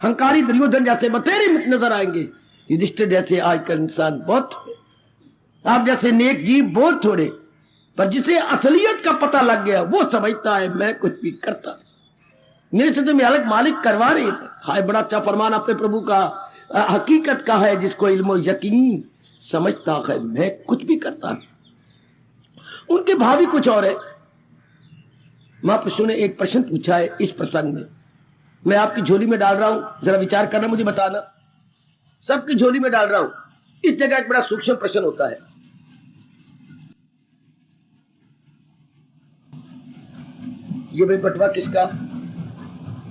Speaker 2: अहंकारी दुर्योधन जैसे बतेरे नजर आएंगे, युधिष्ठिर जैसे आजकल इंसान बहुत थोड़े, आप जैसे नेक जीव बहुत थोड़े। पर जिसे असलियत का पता लग गया वो समझता है मैं कुछ भी करता नहीं, मेरे से तो मालिक मालिक करवा रहे थे। हाय बड़ा अच्छा फरमान अपने प्रभु का, हकीकत का है जिसको इल्म यकीन, समझता है मैं कुछ भी करता नहीं। उनके भाव भी कुछ और है। महाप्रभु ने एक प्रश्न पूछा है इस प्रसंग में, मैं आपकी झोली में डाल रहा हूं, जरा विचार करना, मुझे बताना, सबकी झोली में डाल रहा हूं। इस जगह एक बड़ा सूक्ष्म प्रश्न होता है, ये भाई बटवा किसका,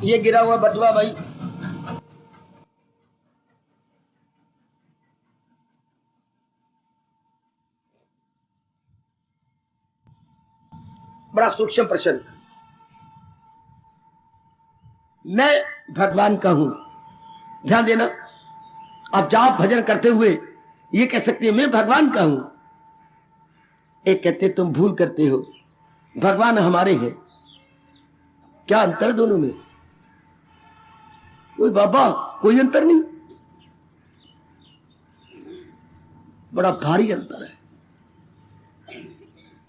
Speaker 2: ये गिरा हुआ बटवा भाई बड़ा सूक्ष्म प्रश्न। मैं भगवान का हूं, ध्यान देना। आप जाप भजन करते हुए ये कह सकते हैं मैं भगवान का हूं, एक कहते तुम भूल करते हो, भगवान हमारे हैं। क्या अंतर दोनों में? कोई बाबा कोई अंतर नहीं, बड़ा भारी अंतर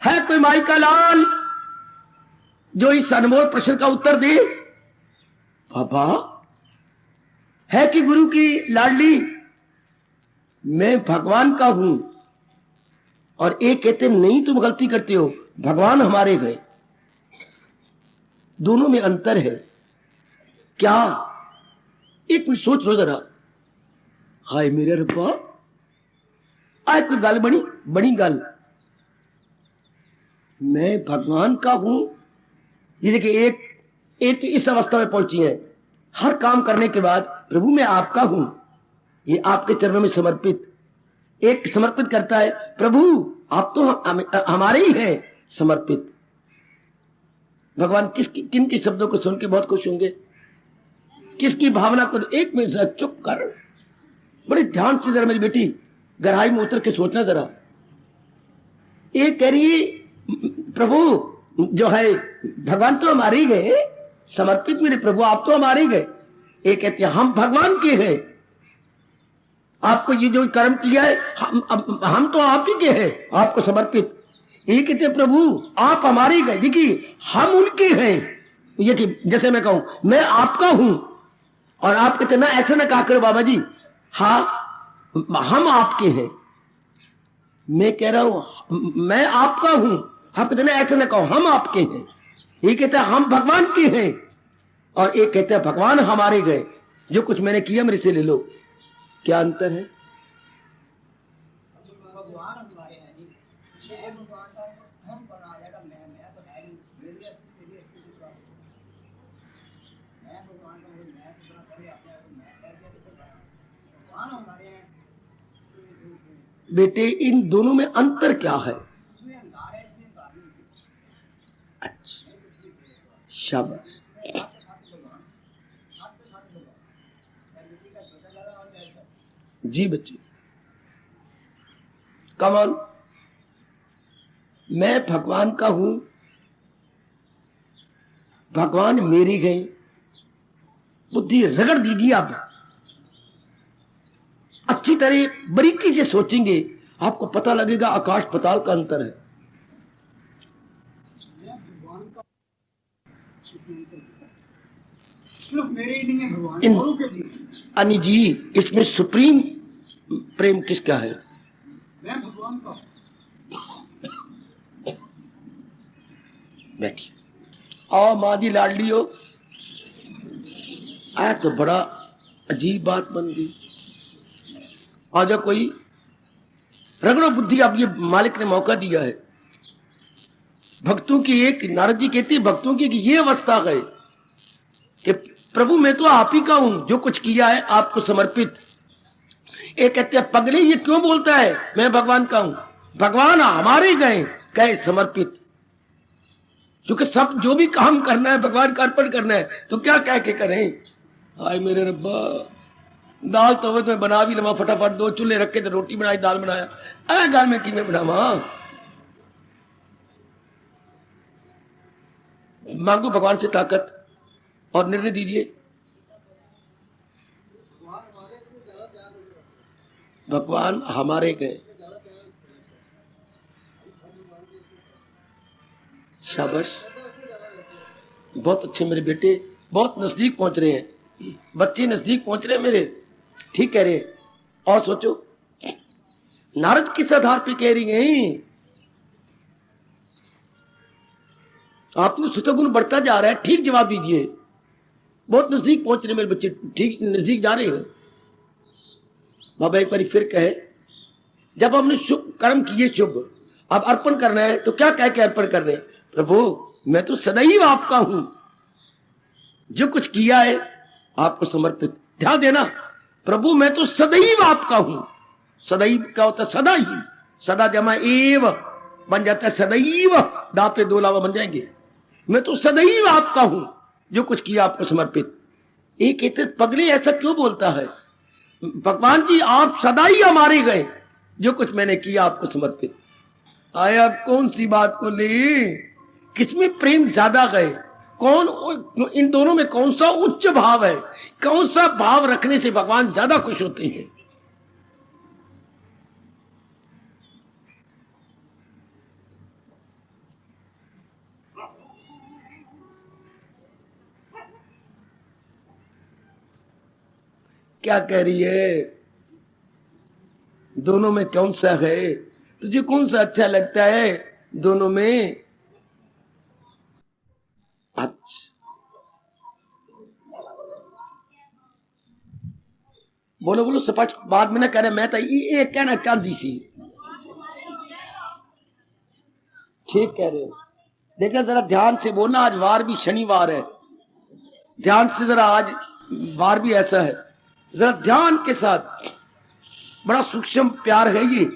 Speaker 2: है कोई माई का लाल जो इस अनमोल प्रश्न का उत्तर दे? बाबा है कि गुरु की लाडली, मैं भगवान का हूं, और एक कहते नहीं तुम गलती करते हो, भगवान हमारे गए। दोनों में अंतर है क्या? एक मिनट सोच लो जरा। हाय मेरे रब्बा, आए कोई गल बड़ी गल, मैं भगवान का हूं। ये देखिए एक तो इस अवस्था में पहुंची है, हर काम करने के बाद प्रभु मैं आपका हूं, ये आपके चरणों में समर्पित। एक समर्पित करता है प्रभु आप तो हमारे ही हैं, समर्पित। भगवान किन के शब्दों को सुन के बहुत खुश होंगे, किसकी भावना को। एक मिनट चुप कर, बड़े ध्यान से जरा मेरी बेटी गहराई में उतर के सोचना जरा। एक कह रही प्रभु जो है भगवान तो हमारे ही गए, समर्पित मेरे प्रभु आप तो हमारे ही गए। एक कहते हैं हम भगवान के हैं, आपको ये जो कर्म किया है हम तो आप ही के हैं, आपको समर्पित। ये कहते हैं प्रभु आप हमारे ही गए, देखिए हम उनके हैं। ये कि जैसे मैं कहूं मैं आपका हूं, और आप कहते ना ऐसे ना कहा करो बाबा जी, हाँ, हम आपके हैं। मैं कह रहा हूं मैं आपका हूं। आप कहते ना ऐसे ना कहो, हम आपके हैं। ये कहते हैं हम भगवान के हैं, और एक कहते हैं भगवान हमारे गए, जो कुछ मैंने किया मेरे से ले लो। क्या अंतर है? बेटे इन दोनों में अंतर क्या है? अच्छा, शाबाश। जी बच्चे, कमल, मैं भगवान का हूं, भगवान मेरी गई। बुद्धि रगड़ दीजिए। आप अच्छी तरह बारीकी से सोचेंगे, आपको पता लगेगा आकाश पाताल का अंतर है। अनि जी, इसमें सुप्रीम प्रेम किसका है? मैं भगवान का। बैठिए। आओ माँ जी लाडली हो। आया तो बड़ा अजीब बात बन गई। आ जाओ, कोई रगड़ो बुद्धि। अब ये मालिक ने मौका दिया है भक्तों की। एक नारद जी कहती है भक्तों की कि ये अवस्था है कि प्रभु मैं तो आप ही का हूं, जो कुछ किया है आपको समर्पित। एक कहते हैं पगले ये क्यों बोलता है मैं भगवान का हूं? भगवान हमारे गए, कहे समर्पित। क्योंकि सब जो भी काम करना है भगवान का अर्पण करना है, तो क्या कह के करें? हाय मेरे रब्बा, दाल तो मैं बना भी लवा फटाफट, 2 चूल्हे रखे तो रोटी बनाई, दाल बनाया। अरे गाल में कि मैं बनावा? मांगो भगवान से ताकत और निर्णय दीजिए। भगवान हमारे गए। शाबाश, बहुत अच्छे मेरे बेटे, बहुत नजदीक पहुंच रहे हैं। बच्चे नजदीक पहुंच रहे हैं मेरे, ठीक कह रहे हैं। और सोचो, नारद किस आधार पे कह रही हैं? आपको सतोगुण बढ़ता जा रहा है, ठीक जवाब दीजिए। बहुत नजदीक पहुंच रहे मेरे बच्चे, ठीक नजदीक जा रहे हैं। बाबा एक बार फिर कहे, जब हमने शुभ कर्म किए, शुभ अब अर्पण करना है, तो क्या कह के अर्पण कर रहे हैं? प्रभु मैं तो सदैव आपका हूं, जो कुछ किया है आपको समर्पित। ध्यान देना, प्रभु मैं तो सदैव आपका हूं। सदैव क्या होता है? सदा ही। सदा जमा एव बन जाता है सदैव, दा पे 2 लावा बन जाएंगे। मैं तो सदैव आपका हूं, जो कुछ किया आपको समर्पित। एक कहते पगले ऐसा क्यों बोलता है? भगवान जी आप सदा ही हमारे गए, जो कुछ मैंने किया आपको समर्पित। आया कौन सी बात को ले? किसमें प्रेम ज्यादा गए? कौन इन दोनों में कौन सा उच्च भाव है? कौन सा भाव रखने से भगवान ज्यादा खुश होते हैं? क्या कह रही है? दोनों में कौन सा है? तुझे कौन सा अच्छा लगता है दोनों में? अच्छा, बोलो बोलो स्पष्ट बात में ना कह रहे। मैं तो ये कहना चाहती सी। ठीक कह रहे हो। देखना जरा ध्यान से बोलना। आज वार भी शनिवार है, ध्यान से जरा। आज वार भी ऐसा है, जरा ध्यान के साथ। बड़ा सूक्ष्म प्यार है ये।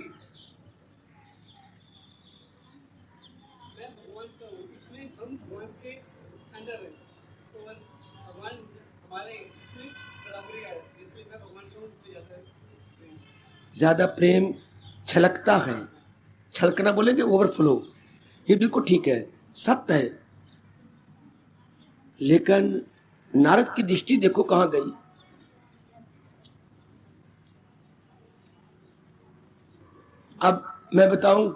Speaker 2: ज्यादा प्रेम छलकता है, छलकना बोलेंगे ओवरफ्लो, ये बिल्कुल ठीक है, सत्य है। लेकिन नारद की दृष्टि देखो कहां गई। अब मैं बताऊं,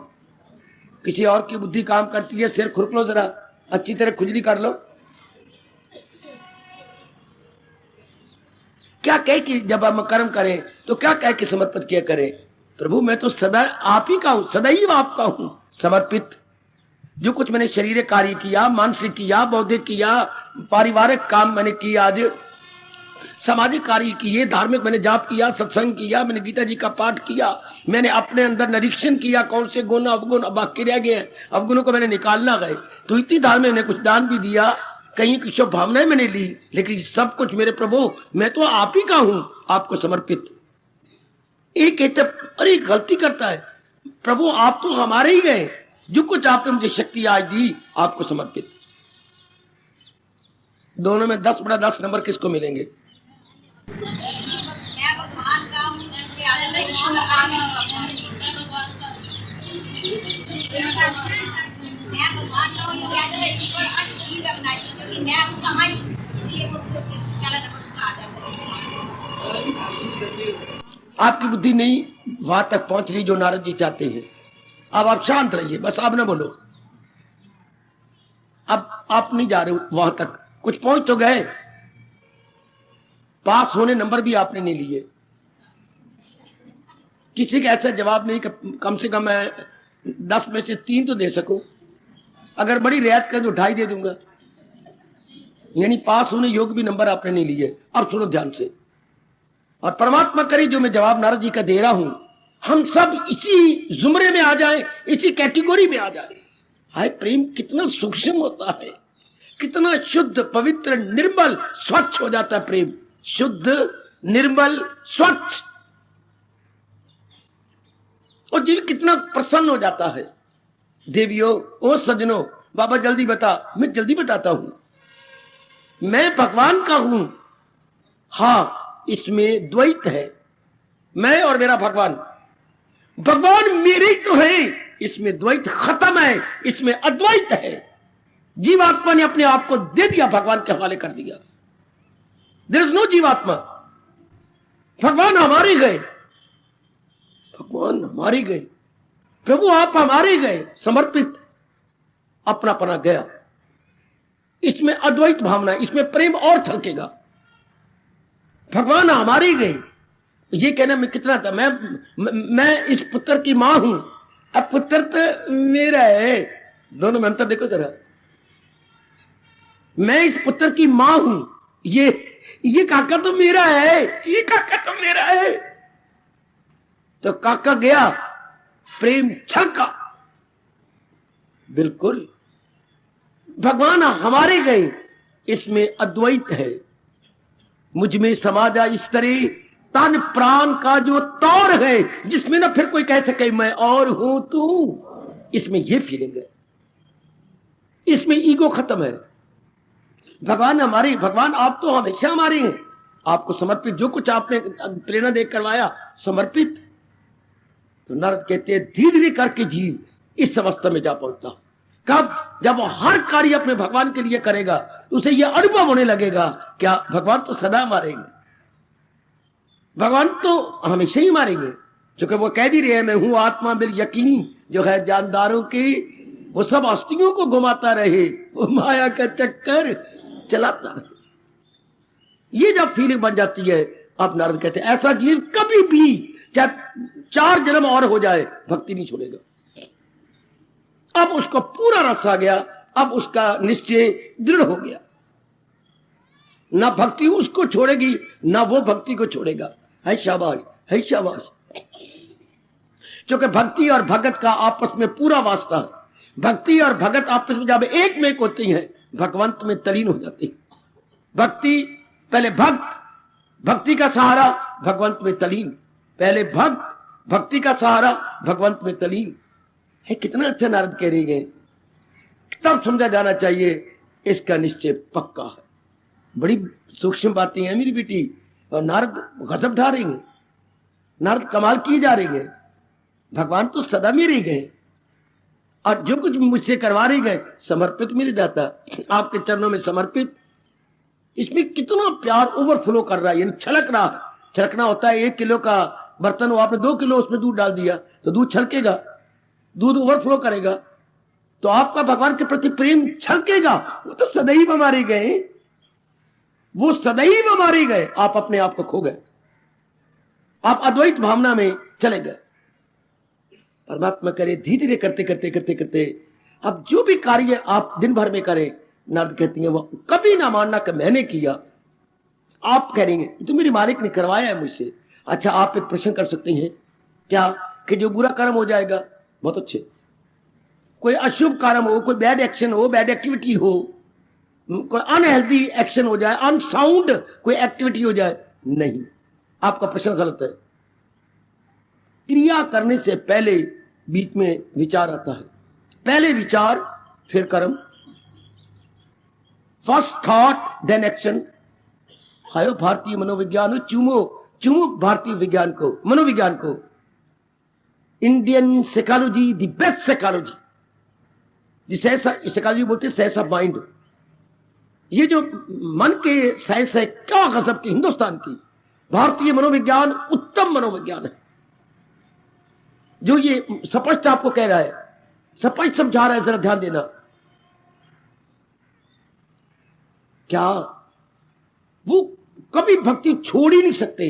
Speaker 2: किसी और की बुद्धि काम करती है। सिर खुरक लो जरा, अच्छी तरह खुजली कर लो। क्या कह कि जब हम कर्म करें तो क्या कह के समर्पित किया करें? प्रभु मैं तो सदा आप ही का हूं, सदैव आपका हूं समर्पित। जो कुछ मैंने शरीर कार्य किया, मानसिक किया, बौद्धिक किया, पारिवारिक काम मैंने किया, आज सामाजिक कार्य किए, धार्मिक मैंने जाप किया, सत्संग किया, मैंने गीता जी का पाठ किया, मैंने अपने अंदर निरीक्षण किया कौन से गुण अवगुण बाकी रह गए हैं, अवगुणों को मैंने निकालना गए। तो इतनी धार में मैंने कुछ दान भी दिया, कहीं की शुभ भावनाएं मैंने ली, लेकिन सब कुछ मेरे प्रभु मैं तो आप ही का हूं, आपको समर्पित। एक कहते अरे गलती करता है, प्रभु आप तो हमारे ही गए, जो कुछ आपने मुझे शक्ति आज दी आपको समर्पित। दोनों में 10 बड़ा 10 नंबर किसको मिलेंगे? आपकी बुद्धि नहीं वहां तक पहुंच रही जो नारद जी चाहते हैं। अब आप शांत रहिए, बस आप ना बोलो। अब आप नहीं जा रहे वहां तक, कुछ पहुंच तो गए, पास होने नंबर भी आपने नहीं लिए। किसी का ऐसा जवाब नहीं कि कम से कम मैं 10 में से 3 तो दे सकूं, अगर बड़ी रियायत करें तो 2.5 दे दूंगा। यानी पास होने योग्य भी नंबर आपने नहीं लिए। अब सुनो ध्यान से, और परमात्मा करे जो मैं जवाब नारद जी का दे रहा हूं, हम सब इसी जुमरे में आ जाए, इसी कैटेगरी में आ जाए। हाय प्रेम कितना सूक्ष्म होता है, कितना शुद्ध पवित्र निर्मल स्वच्छ हो जाता है प्रेम, शुद्ध निर्मल स्वच्छ, और जीव कितना प्रसन्न हो जाता है। देवियों ओ सज्जनों, बाबा जल्दी बता, मैं जल्दी बताता हूं, मैं भगवान का हूं। हां इसमें द्वैत है, मैं और मेरा भगवान, भगवान मेरे ही तो है, इसमें द्वैत खत्म है, इसमें अद्वैत है। जीवात्मा ने अपने आप को दे दिया, भगवान के हवाले कर दिया। देयर इज नो जीवात्मा, भगवान हमारे गए, भगवान हमारे गए, प्रभु आप हमारे गए, समर्पित, अपना पना गया। इसमें अद्वैत भावना, इसमें प्रेम और छलकेगा। भगवान हमारे गए, ये कहना मैं कितना था, मैं इस पुत्र की मां हूं। अब पुत्र तो मेरा है, दोनों में अंतर देखो जरा। मैं इस पुत्र की मां हूं, ये काका तो मेरा है, ये काका तो मेरा है। तो काका गया, प्रेम छलका, बिल्कुल। भगवान हमारे गए, इसमें अद्वैत है। मुझ में समाजा इस तरह तन प्राण का जो तौर है, जिसमें ना फिर कोई कह सके मैं और हूं तू, इसमें ये फीलिंग है, इसमें ईगो खत्म है। भगवान हमारे, भगवान आप तो हमेशा हमारे हैं, आपको समर्पित, जो कुछ आपने प्रेरणा देख करवाया समर्पित। तो नारद कहते हैं धीरे धीरे करके जीव इस अवस्था में जा पहुंचता। कब? जब वो हर कार्य अपने भगवान के लिए करेगा, उसे यह अनुभव होने लगेगा, क्या भगवान तो सदा मारेंगे, भगवान तो हमेशा ही मारेंगे। क्योंकि वो कह भी रहे हैं मैं हूं आत्मा बिल यकीनी, जो है जानदारों की, वो सब अस्थियों को घुमाता रहे, वो माया का चक्कर चलाता रहे। ये जब फीलिंग बन जाती है, आप नारद कहते हैं ऐसा जीव कभी भी चाहे 4 जन्म और हो जाए भक्ति नहीं छोड़ेगा। अब उसको पूरा रस आ गया, अब उसका निश्चय दृढ़ हो गया, ना भक्ति उसको छोड़ेगी ना वो भक्ति को छोड़ेगा। है शाबाश, है शाबाश। क्योंकि भक्ति और भगत का आपस में पूरा वास्ता है। भक्ति और भगत आपस में जब एक में होती हैं, भगवंत में तलीन हो जाती है। भक्ति पहले भक्त, भक्ति का सहारा, भगवंत में तलीन, पहले भक्त, भक्ति का सहारा, भगवंत में तलीन है। कितना अच्छा नारद कह रही है, तब समझा जाना चाहिए इसका निश्चय पक्का है। बड़ी सूक्ष्म बातें हैं मेरी बेटी, और नारद गजब ढा रही हैं, नारद कमाल किए जा रही हैं। भगवान तो सदा मेरे गए, और जो कुछ मुझसे करवा रहे गए समर्पित मेरे दाता, आपके चरणों में समर्पित। इसमें कितना प्यार ओवरफ्लो कर रहा है, यानी छलक रहा है। छलकना होता है 1 किलो का बर्तन हो, आपने 2 किलो उसमें दूध डाल दिया तो दूध छलकेगा, दूध ओवरफ्लो करेगा। तो आपका भगवान के प्रति प्रेम छलकेगा, वो तो सदैव हमारे गए। वो सदैव मारे गए, आप अपने आप को खो गए, आप अद्वैत भावना में चले गए। परमात्मा करे धीरे धीरे करते करते करते करते अब जो भी कार्य आप दिन भर में करें, नारद कहती है वो कभी ना मानना कि मैंने किया। आप कहेंगे तो मेरे मालिक ने करवाया है मुझसे। अच्छा, आप एक प्रश्न कर सकते हैं क्या कि जो बुरा कर्म हो जाएगा, बहुत अच्छे, कोई अशुभ कर्म हो, कोई बैड एक्शन हो, बैड एक्टिविटी हो, कोई अनहेल्दी एक्शन हो जाए, अनसाउंड कोई एक्टिविटी हो जाए, नहीं, आपका प्रश्न गलत है। क्रिया करने से पहले बीच में विचार आता है, पहले विचार फिर कर्म, फर्स्ट थॉट देन एक्शन। हायो भारतीय मनोविज्ञान, चुमो चुमो भारतीय विज्ञान को, मनोविज्ञान को। Indian psychology the best psychology, जिसे साइकोलॉजी बोलते हैं साइंस ऑफ माइंड। ये जो मन के साइंस है, क्या गजब की, हिंदुस्तान की भारतीय मनोविज्ञान उत्तम मनोविज्ञान है, जो ये स्पष्ट आपको कह रहा है, स्पष्ट समझा रहा है, जरा ध्यान देना। क्या वो कभी भक्ति छोड़ ही नहीं सकते,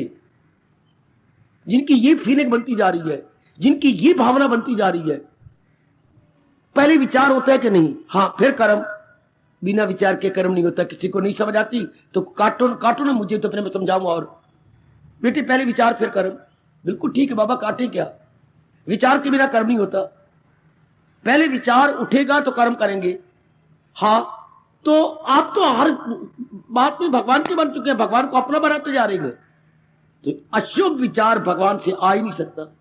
Speaker 2: जिनकी ये फीलिंग बनती जा रही है, जिनकी ये भावना बनती जा रही है। पहले विचार होता है कि नहीं, हाँ फिर कर्म, बिना विचार के कर्म नहीं होता। किसी को नहीं समझ आती तो कार्टून कार्टून मुझे तो अपने में समझाऊंगा, और बेटे पहले विचार फिर कर्म, बिल्कुल ठीक है बाबा, काटे क्या, विचार के बिना कर्म नहीं होता। पहले विचार उठेगा तो कर्म करेंगे। हाँ, तो आप तो हर बात में भगवान के बन चुके हैं, भगवान को अपना बनाते जा रहे हैं, तो अशुभ विचार भगवान से आ ही नहीं सकता।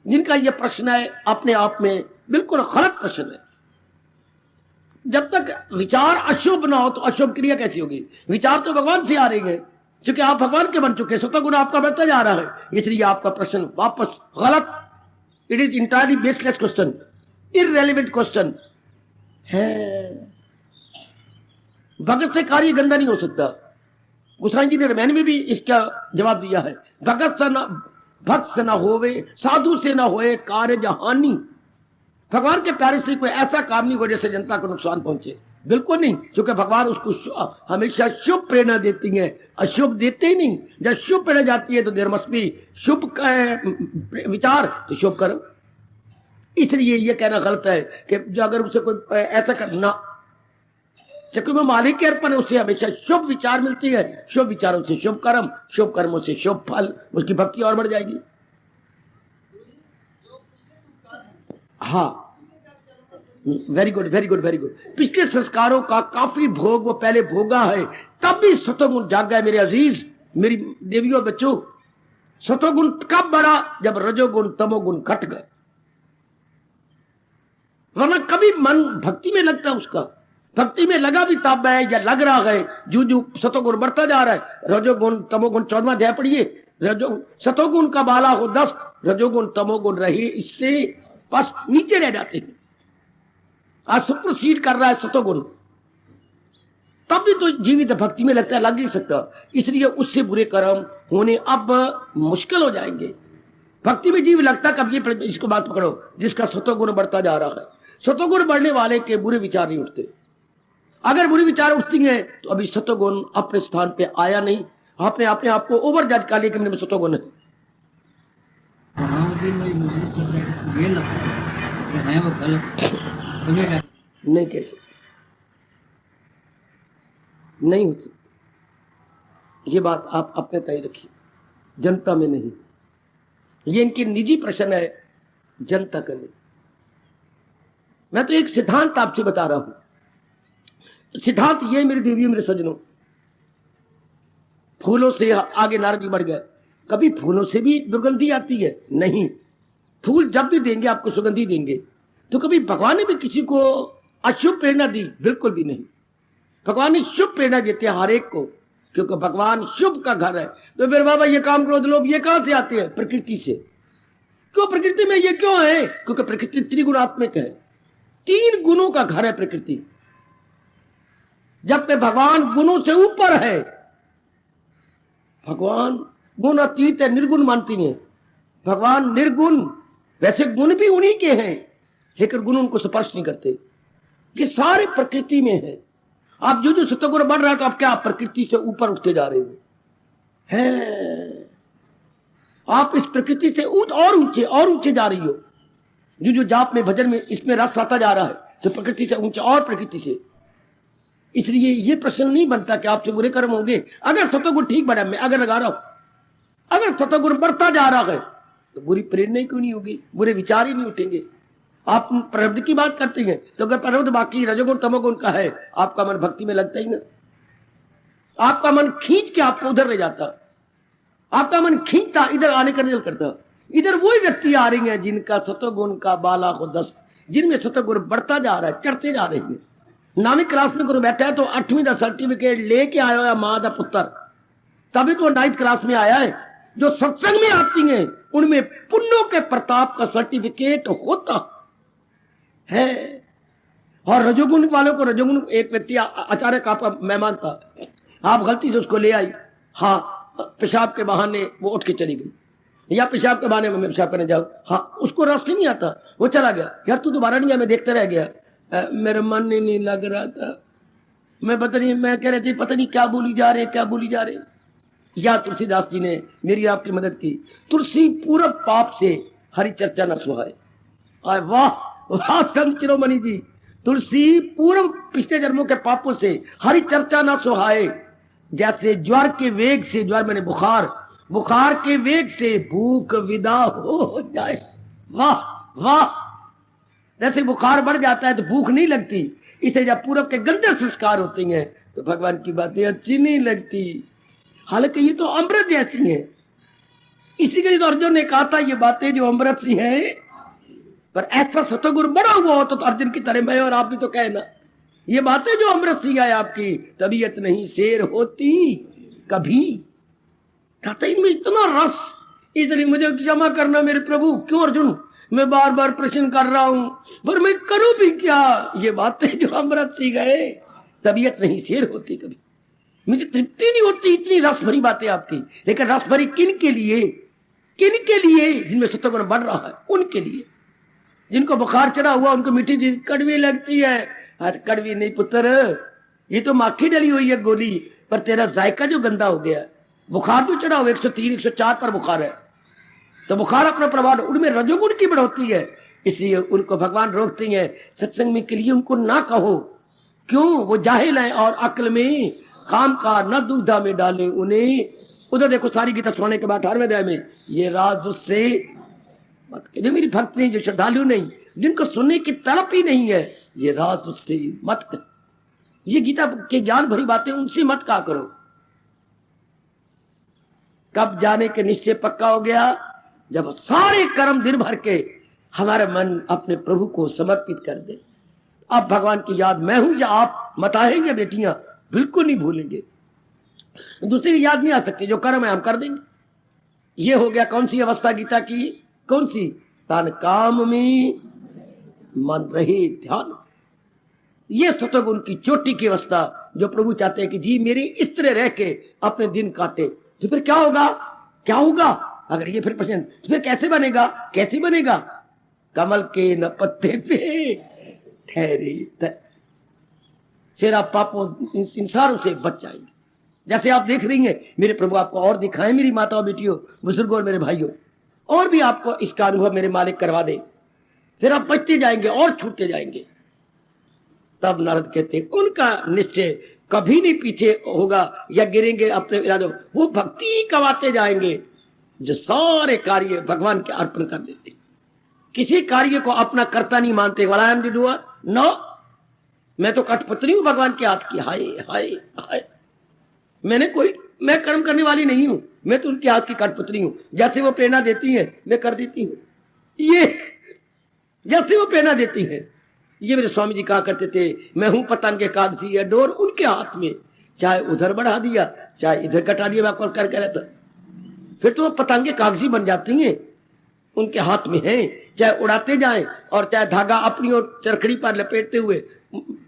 Speaker 2: जिनका यह प्रश्न है अपने आप में बिल्कुल गलत प्रश्न है। जब तक विचार अशुभ ना हो तो अशुभ क्रिया कैसी होगी? विचार तो भगवान से आ रहे हैं, क्योंकि आप भगवान के बन चुके हैं, स्वतः गुण आपका बढ़ता जा रहा है, इसलिए आपका प्रश्न वापस गलत। It is entirely baseless question, irrelevant question है। भगत से कार्य गंदा नहीं हो सकता। गोसाई जी ने रामायण में भी इसका जवाब दिया है, भक्त से ना होवे, साधु से ना होए कार्य जहानी। भगवान के प्यारे से कोई ऐसा काम नहीं हो जिससे जनता को नुकसान पहुंचे, बिल्कुल नहीं, क्योंकि भगवान उसको हमेशा शुभ प्रेरणा देती है, अशुभ देते ही नहीं। जब शुभ प्रेरणा जाती है तो देर मस्ट बी शुभ विचार, तो शुभ कर्म। इसलिए यह कहना गलत है कि जो अगर उसे कोई ऐसा करना, क्योंकि वो मालिक के अर्पण है, उससे हमेशा शुभ विचार मिलती है, शुभ विचारों से शुभ कर्म, शुभ कर्मों से शुभ फल, उसकी भक्ति और बढ़ जाएगी। हाँ, very good very good very good. पिछले संस्कारों का काफी भोग वो पहले भोगा है, तब भी सतोगुण जाग गया मेरे अजीज, मेरी देवियों बच्चों। सतोगुण कब बढ़ा? जब रजोगुण तमोगुण घट गए, वरना कभी मन भक्ति में लगता उसका, भक्ति में लगा भी तब है या लग रहा है, जू सतोगुण बढ़ता जा रहा है। रजोगुण तमोगुण 14वां अध्याय पढ़िए, सतोगुण का बाला हो 10, रजोगुण तमोगुण रहे इससे बस नीचे रह जाते हैं। आज सुप्रसीड कर रहा है सतोगुण, तब भी तो जीवित भक्ति में लगता है, लग नहीं सकता। इसलिए उससे बुरे कर्म होने अब मुश्किल हो जाएंगे। भक्ति में जीव लगता कब? ये इसको बात पकड़ो, जिसका सतोगुण बढ़ता जा रहा है। सतोगुण बढ़ने वाले के बुरे विचार नहीं उठते। अगर बुरे विचार उठती हैं तो अभी सतोगुण अपने स्थान पे आया नहीं। आपने अपने आप को ओवर जज कर लिया कि मेरे में सतोगुण है। नहीं कैसे नहीं होती ये बात, आप अपने तय रखिए, जनता में नहीं। ये इनकी निजी प्रश्न है, जनता का नहीं। मैं तो एक सिद्धांत आपसे बता रहा हूं। सिद्धांत ये मेरी देवी मेरे सज्जनों, फूलों से आगे नारद जी बढ़ गए। कभी फूलों से भी दुर्गंधी आती है? नहीं। फूल जब भी देंगे आपको सुगंधी देंगे। तो कभी भगवान ने भी किसी को अशुभ प्रेरणा दी? बिल्कुल भी नहीं। भगवान ने शुभ प्रेरणा देते हैं हर एक को, क्योंकि भगवान शुभ का घर है। तो फिर बाबा ये काम क्रोध लोभ ये कहां से आते हैं? प्रकृति से। क्यों प्रकृति में ये क्यों है? क्योंकि प्रकृति त्रिगुणात्मक है, 3 गुणों का घर है प्रकृति। जबकि भगवान गुणों से ऊपर है। भगवान गुण अतीत है, निर्गुण मानती है। भगवान निर्गुण, वैसे गुण भी उन्हीं के हैं, लेकिन गुण उनको स्पर्श नहीं करते। ये सारे प्रकृति में है। आप जो जो सतोगुण बढ़ रहा है तो आप क्या प्रकृति से ऊपर उठते जा रहे हो हैं। आप इस प्रकृति से और ऊंचे जा रही हो। जो जो जाप में भजन में इसमें रस आता जा रहा है तो प्रकृति से ऊंचा और प्रकृति से। इसलिए ये प्रश्न नहीं बनता कि आपसे बुरे कर्म होंगे। अगर सतोगुण ठीक बना, मैं अगर लगा रहा हूं, अगर सतोगुण बढ़ता जा रहा है तो बुरी प्रेरणा क्यों नहीं होगी, बुरे विचार ही नहीं उठेंगे। आप प्रारब्ध की बात करते हैं तो अगर प्रारब्ध बाकी रजोगुण तमोगुण का है, आपका मन भक्ति में लगता ही ना। आपका मन खींच के आपको उधर ले जाता, आपका मन खींचता, इधर आने का दिल करता। इधर वही व्यक्ति आ रही हैं जिनका सतोगुण का बाला को दस्त, जिनमें सतोगुण बढ़ता जा रहा है, चढ़ते जा रहे हैं। 9वीं क्लास में गुरु बैठा है तो 8वीं का सर्टिफिकेट लेके आया है मां का पुत्र, तभी तो 9th क्लास में आया है। जो सत्संग में आती हैं उनमें पुण्यों के प्रताप का सर्टिफिकेट होता है। और रजोगुण वालों को रजोगुण, एक व्यक्ति अचानक आपका मेहमान था, आप गलती से उसको ले आई, हाँ पेशाब के बहाने वो उठ के चली गई, या पेशाब के बहाने में पेशाब करने जाओ, हाँ उसको रस नहीं आता, वो चला गया। यार तू दोबारा नहीं आया, मैं देखते रह गया, मेरा मन ही नहीं लग रहा था, मैं पता नहीं, मैं कह रहे थे पता नहीं क्या बोली जा रहे, क्या बोली जा रहे। या तुलसीदास जी ने मेरी आपकी मदद की। तुलसी पूरब पाप से हरि चर्चा न सुहाए। वाह वाह संत शिरोमणि जी, तुलसी पूर्व पिछले जन्मों के पापों से हरि चर्चा न सुहाए। जैसे ज्वर के वेग से, ज्वर मैंने बुखार, बुखार के वेग से भूख विदा हो जाए। वाह वाह, जैसे बुखार बढ़ जाता है तो भूख नहीं लगती, इसे जब पूरब के गंदे संस्कार होते हैं तो भगवान की बातें अच्छी नहीं लगती। हालांकि ये तो अमृत जैसी है, इसी के लिए तो अर्जुन ने कहा था ये बातें जो अमृत सी है। पर ऐसा सतोगुण बड़ा हुआ हो तो अर्जुन की तरह मैं और आप भी तो कहे ना, ये बातें जो अमृत सी है आपकी, तबीयत नहीं शेर होती कभी। कहता इनमें इतना रस, इसलिए मुझे क्षमा करना मेरे प्रभु। क्यों अर्जुन, मैं बार बार प्रश्न कर रहा हूं, पर मैं करूं भी क्या। ये बातें जो अमृत सी गए, तबीयत नहीं शेर होती कभी। मुझे तृप्ति नहीं होती, इतनी रस भरी बातें आपकी। लेकिन रस भरी किन के लिए, किन के लिए? जिनमें सतोगुण बढ़ रहा है उनके लिए। जिनको बुखार चढ़ा हुआ उनको मीठी चीज कड़वी लगती है। आज कड़वी नहीं पुत्र, ये तो माखी डली हुई है गोली, पर तेरा जायका जो गंदा हो गया। बुखार तो चढ़ा हुआ 103 104 पर बुखार है, तो बुखार अपना प्रभाव, उनमें रजोगुण की बढ़ोतरी है, इसलिए उनको भगवान रोकते हैं। सत्संग में के लिए उनको ना कहो, क्यों? वो जाहिल है और अक्ल में काम का न दुविधा में डाले उन्हें। उधर देखो सारी गीता सुनाने के बाद 18वें अध्याय में, ये राज उससे मत, जो मेरी भक्त नहीं, जो श्रद्धालु नहीं, जिनको सुनने की तड़प ही नहीं है, ये राज उससे मत कर। ये गीता के ज्ञान भरी बातें उनसे मत कहा करो। कब जाने के निश्चय पक्का हो गया, जब सारे कर्म दिन भर के हमारा मन अपने प्रभु को समर्पित कर दे। अब भगवान की याद मैं हूं या आप मत आएंगे बेटियां, बिल्कुल नहीं भूलेंगे। दूसरी याद नहीं आ सकती, जो कर्म है हम कर देंगे। ये हो गया कौन सी अवस्था गीता की, कौन सी? तन काम में मन रहे ध्यान। ये सतोगुण की चोटी की अवस्था जो प्रभु चाहते हैं कि जी मेरी इस तरह रह के अपने दिन काटे। तो फिर क्या होगा, क्या होगा? अगर ये फिर प्रश्न, तो फिर कैसे बनेगा, कैसे बनेगा? कमल के न पत्ते पे ठहरे, फिर आप पापों इंसानों से बच जाएंगे। जैसे आप देख रही हैं, मेरे प्रभु आपको और दिखाएं, मेरी माताओं बेटियों बुजुर्गों और मेरे भाइयों, और भी आपको इसका अनुभव मेरे मालिक करवा दे, फिर आप बचते जाएंगे और छूटते जाएंगे। तब नारद कहते हैं उनका निश्चय कभी नहीं पीछे होगा या गिरेंगे अपने इरादों, वो भक्ति ही कमाते जाएंगे जो सारे कार्य भगवान के अर्पण कर देते। किसी कार्य को अपना कर्ता नहीं मानते। वाला एम डी डूअर, नो, मैं तो कठपुतली हूं भगवान के हाथ की। हाय हाय हाय, मैं कर्म करने वाली नहीं हूं, मैं तो उनके हाथ की कठपुतली हूं। जैसे वो प्रेरणा देती है मैं कर देती हूं, ये जैसे वो प्रेरणा देती है। ये मेरे स्वामी जी कहा करते थे, मैं हूं पतंग के कागजी, डोर उनके हाथ में, चाहे उधर बढ़ा दिया चाहे इधर घटा दिया, मैं आपको करके रहता, फिर तो वो पतंगे कागजी बन जाती हैं, उनके हाथ में है। चाहे उड़ाते जाएं और चाहे धागा अपनी और चरखड़ी पर लपेटते हुए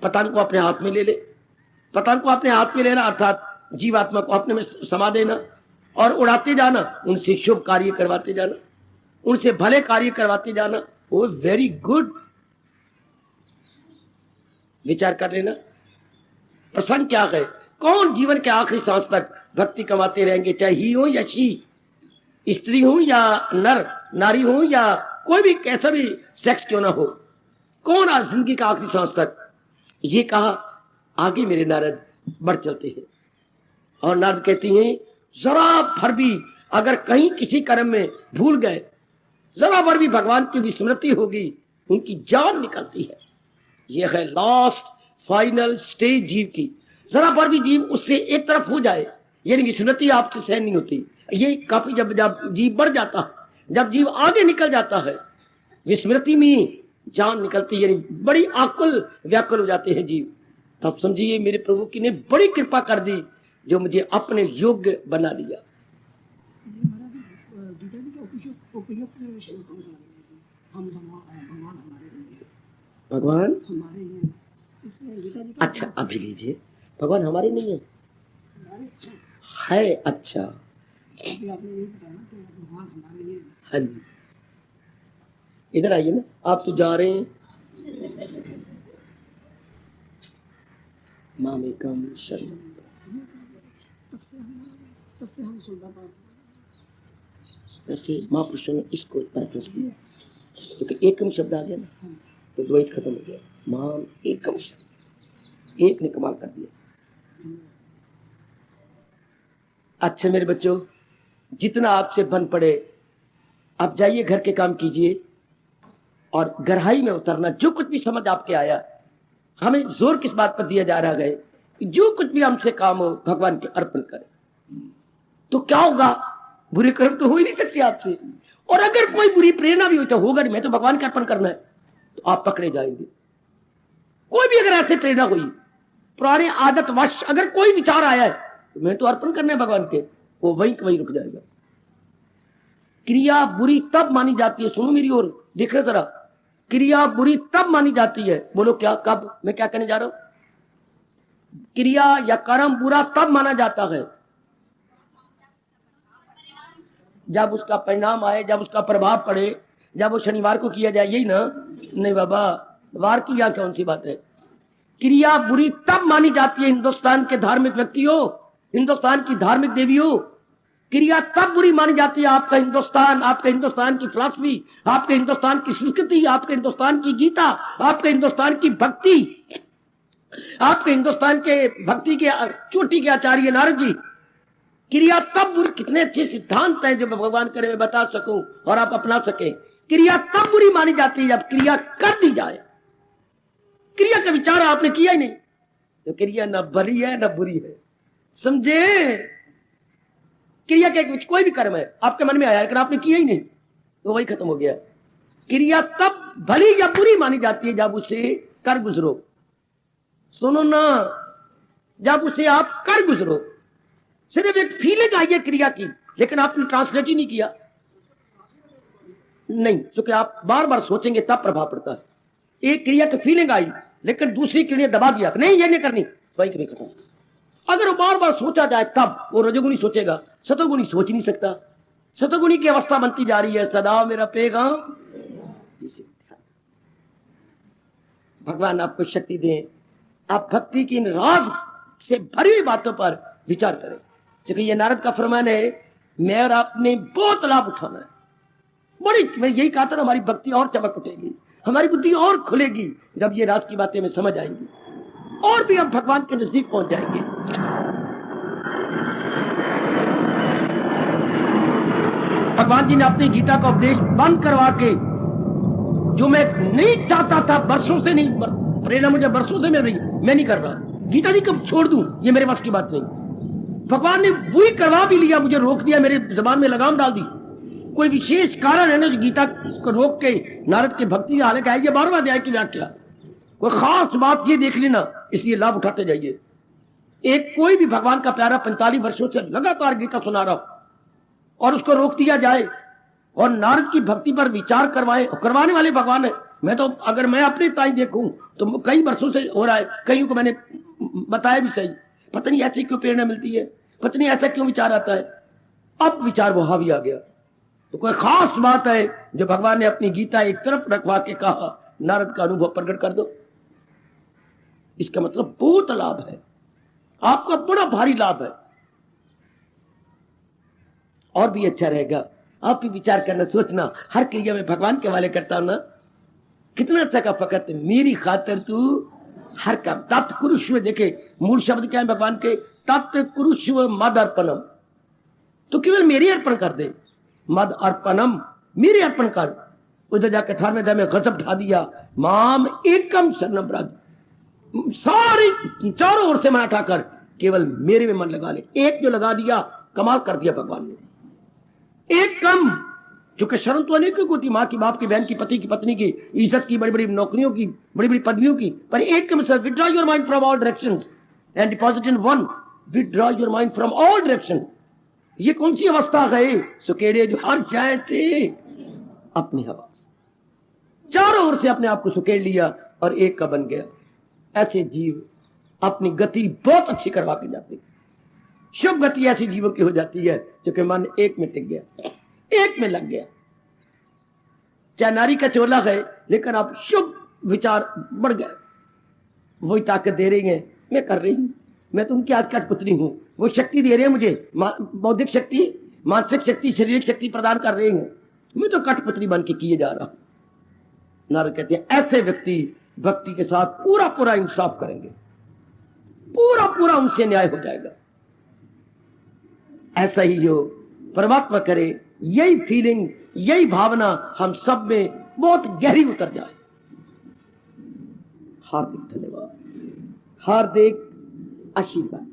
Speaker 2: पतंग को अपने हाथ में ले ले। पतंग को अपने हाथ में लेना अर्थात जीवात्मा को अपने में समा देना और उड़ाते जाना, उनसे शुभ कार्य करवाते जाना, उनसे भले कार्य करवाते जाना। वो वेरी गुड, विचार कर लेना। प्रसंग क्या है? कौन जीवन के आखिरी सांस तक भक्ति कमाते रहेंगे, चाहे ही हो या शी, स्त्री हो या नर, नारी हो या कोई भी कैसा भी सेक्स क्यों ना हो, कौन आज जिंदगी का आखिरी सांस तक? ये कहा। आगे मेरे नारद बढ़ चलते हैं और नारद कहती हैं, जरा भर भी अगर कहीं किसी कर्म में भूल गए, जरा भर भी भगवान की विस्मृति होगी, उनकी जान निकलती है। यह है लास्ट फाइनल स्टेज जीव की। जरा भर भी जीव उससे एक तरफ हो जाए, यानी विस्मृति आपसे सहन नहीं होती। ये काफी जब जब जीव बढ़ जाता है, जब जीव आगे निकल जाता है, विस्मृति में जान निकलती, यानी बड़ी आकुल व्याकुल हो जाते हैं जीव। तब समझिए मेरे प्रभु की ने बड़ी कृपा कर दी, जो मुझे अपने योग्य बना लिया। भगवान अच्छा अभी लीजिए, भगवान हमारे नहीं है, है अच्छा। हाँ जी, इधर आइए ना, आप तो जा रहे हैं। मामेकम शरणम, वैसे महापुरुषों ने इसको पैराफ्रेज किया, क्योंकि एकम शब्द आ गया ना तो द्वैत खत्म हो गया। माम एकम शब्द, एक ने कमाल कर दिया। अच्छा मेरे बच्चों, जितना आपसे बन पड़े आप जाइए, घर के काम कीजिए और गहराई में उतरना। जो कुछ भी समझ आपके आया, हमें जोर किस बात पर दिया जा रहा है, जो कुछ भी हमसे काम हो भगवान के अर्पण करें। तो क्या होगा? बुरे कर्म तो हो ही नहीं सकते आपसे, और अगर कोई बुरी प्रेरणा भी हुई तो होगा नहीं, मैं तो भगवान के अर्पण करना है, तो आप पकड़े जाएंगे। कोई भी अगर ऐसे प्रेरणा हुई, पुराने आदत वश अगर कोई विचार आया है, तो मैं तो अर्पण करना है भगवान के, वो वहीं वहीं रुक जाएगा। क्रिया बुरी तब मानी जाती है, सुनो मेरी ओर, देख रहे जरा, क्रिया बुरी तब मानी जाती है। बोलो क्या, कब? मैं क्या कहने जा रहा हूं? क्रिया या कर्म बुरा तब माना जाता है जब उसका परिणाम आए, जब उसका प्रभाव पड़े, जब वो शनिवार को किया जाए, यही ना? नहीं बाबा, वार की या कौन सी बात है? क्रिया बुरी तब मानी जाती है, हिंदुस्तान के धार्मिक व्यक्ति हो, हिंदुस्तान की धार्मिक देवी हो, क्रिया तब बुरी मानी जाती है। आपका हिंदुस्तान, आपके हिंदुस्तान की फिलॉसफी, आपके हिंदुस्तान की संस्कृति, आपके हिंदुस्तान की गीता, आपके हिंदुस्तान की भक्ति, आपके हिंदुस्तान के भक्ति के चोटी के आचार्य नारद जी, क्रिया तब बुरी, कितने अच्छे सिद्धांत हैं जो भगवान करे मैं बता सकूं और आप अपना सके। क्रिया तब बुरी मानी जाती है जब क्रिया कर दी जाए। क्रिया का विचार आपने किया ही नहीं, तो क्रिया न भली है न बुरी है, समझे? क्रिया का कोई भी कर्म है आपके मन में आया, लेकिन आपने किया ही नहीं, तो वही खत्म हो गया। क्रिया तब भली या बुरी मानी जाती है जब उसे कर गुजरो। सुनो ना, जब उसे आप कर गुजरो। सिर्फ एक फीलिंग आई है क्रिया की, लेकिन आपने ट्रांसलेट ही नहीं किया। नहीं, क्योंकि आप बार बार सोचेंगे तब प्रभाव पड़ता है। एक क्रिया की फीलिंग आई, लेकिन दूसरी क्रिया दबा दिया, नहीं ये नहीं करनी, वही क्रिया खत्म। अगर वो बार बार सोचा जाए तब वो रजोगुणी सोचेगा, सतोगुणी सोच नहीं सकता। सतोगुणी की अवस्था बनती जा रही है, सदा मेरा पैगाम। भगवान आपको शक्ति दें, आप भक्ति की इन राज से भरी हुई बातों पर विचार करें। क्योंकि ये नारद का फरमान है, मैं और आपने बहुत लाभ उठाना है। बड़ी, मैं यही कहा था ना, हमारी भक्ति और चमक उठेगी, हमारी बुद्धि और खुलेगी जब ये राज की बातें हमें समझ आएंगी, और भी हम भगवान के नजदीक पहुंच जाएंगे। भगवान जी ने अपनी गीता का उपदेश बंद करवा के, जो मैं नहीं चाहता था, बरसों से नहीं, प्रेरणा मुझे बरसों से मिल रही, मैं नहीं कर रहा। गीता जी कब छोड़ दूं, ये मेरे बस की बात नहीं। भगवान ने वही करवा भी लिया, मुझे रोक दिया, मेरे जबान में लगाम डाल दी। कोई विशेष कारण है ना जो गीता को रोक के नारद के भक्ति हालत है, ये 12वां अध्याय की व्याख्या। कोई खास बात ये देख लेना, इसलिए लाभ उठाते जाइए। एक कोई भी भगवान का प्यारा 45 वर्षों से लगातार गीता सुना रहा हो और उसको रोक दिया जाए और नारद की भक्ति पर विचार करवाने वाले भगवान है। मैं तो, अगर मैं अपने ताई देखूं तो कई वर्षों से हो रहा है, कईयों को मैंने बताया भी सही, पता नहीं ऐसी क्यों प्रेरणा मिलती है, पता नहीं ऐसा क्यों विचार आता है। अब विचार वो हावी आ गया, तो कोई खास बात है जो भगवान ने अपनी गीता एक तरफ रखवा के कहा, नारद का अनुभव प्रकट कर दो। इसका मतलब बहुत लाभ है। आपका बड़ा भारी लाभ है। और भी अच्छा रहेगा, आप भी विचार करना, सोचना, हर क्रिया में भगवान के हवाले करता हूं ना, कितना अच्छा का फकत मेरी खातिर तू हर काम तप्त कुरुष्व। देखे मूल शब्द क्या है भगवान के, तप्त कुरुष्व मद अर्पणम। तो केवल मेरी अर्पण कर दे, मद अर्पणम, मेरे अर्पण कर। उधर जाकर 18वें अध्याय में गजब ढा दिया, माम एकम शरणम ब्रज। सारी चारों ओर से मन उठाकर केवल मेरे में मन लगा ले। एक जो लगा दिया, कमाल कर दिया भगवान ने। एक कम, चूंकि शरण तो अनेक होती, माँ की, बाप की, बहन की, पति की, पत्नी की, इज्जत की, बड़ी बड़ी नौकरियों की, बड़ी बड़ी पदवियों की, पर एक कम सर, withdraw your mind from all directions and deposit in one. Withdraw your mind from all direction. ये कौन सी अवस्था है? सुकेड़े जो हर जाए थे अपनी हवा से, चारों ओर से अपने आप को सुकेड़ लिया और एक का बन गया। ऐसे जीव अपनी गति बहुत अच्छी करवा के जाते हैं। शुभ गति ऐसी जीवों की हो जाती है क्योंकि मन एक में टिक गया, एक में लग गया। चाहे नारी का चोला है, लेकिन आप शुभ विचार बढ़ गए, वही ताकत दे रही है, मैं कर रही हूं, मैं तो उनकी आज कठपुतली हूं। वो शक्ति दे रहे हैं मुझे, बौद्धिक शक्ति, मानसिक शक्ति, शारीरिक शक्ति प्रदान कर रहे हैं, मैं तो कठपुतली बन के किए जा रहा हूं। नारद कहते हैं ऐसे व्यक्ति भक्ति के साथ पूरा पूरा इंसाफ करेंगे, पूरा पूरा उनसे न्याय हो जाएगा। ऐसा ही जो परमात्मा करे, यही फीलिंग, यही भावना हम सब में बहुत गहरी उतर जाए। हार्दिक धन्यवाद, हार्दिक आशीर्वाद।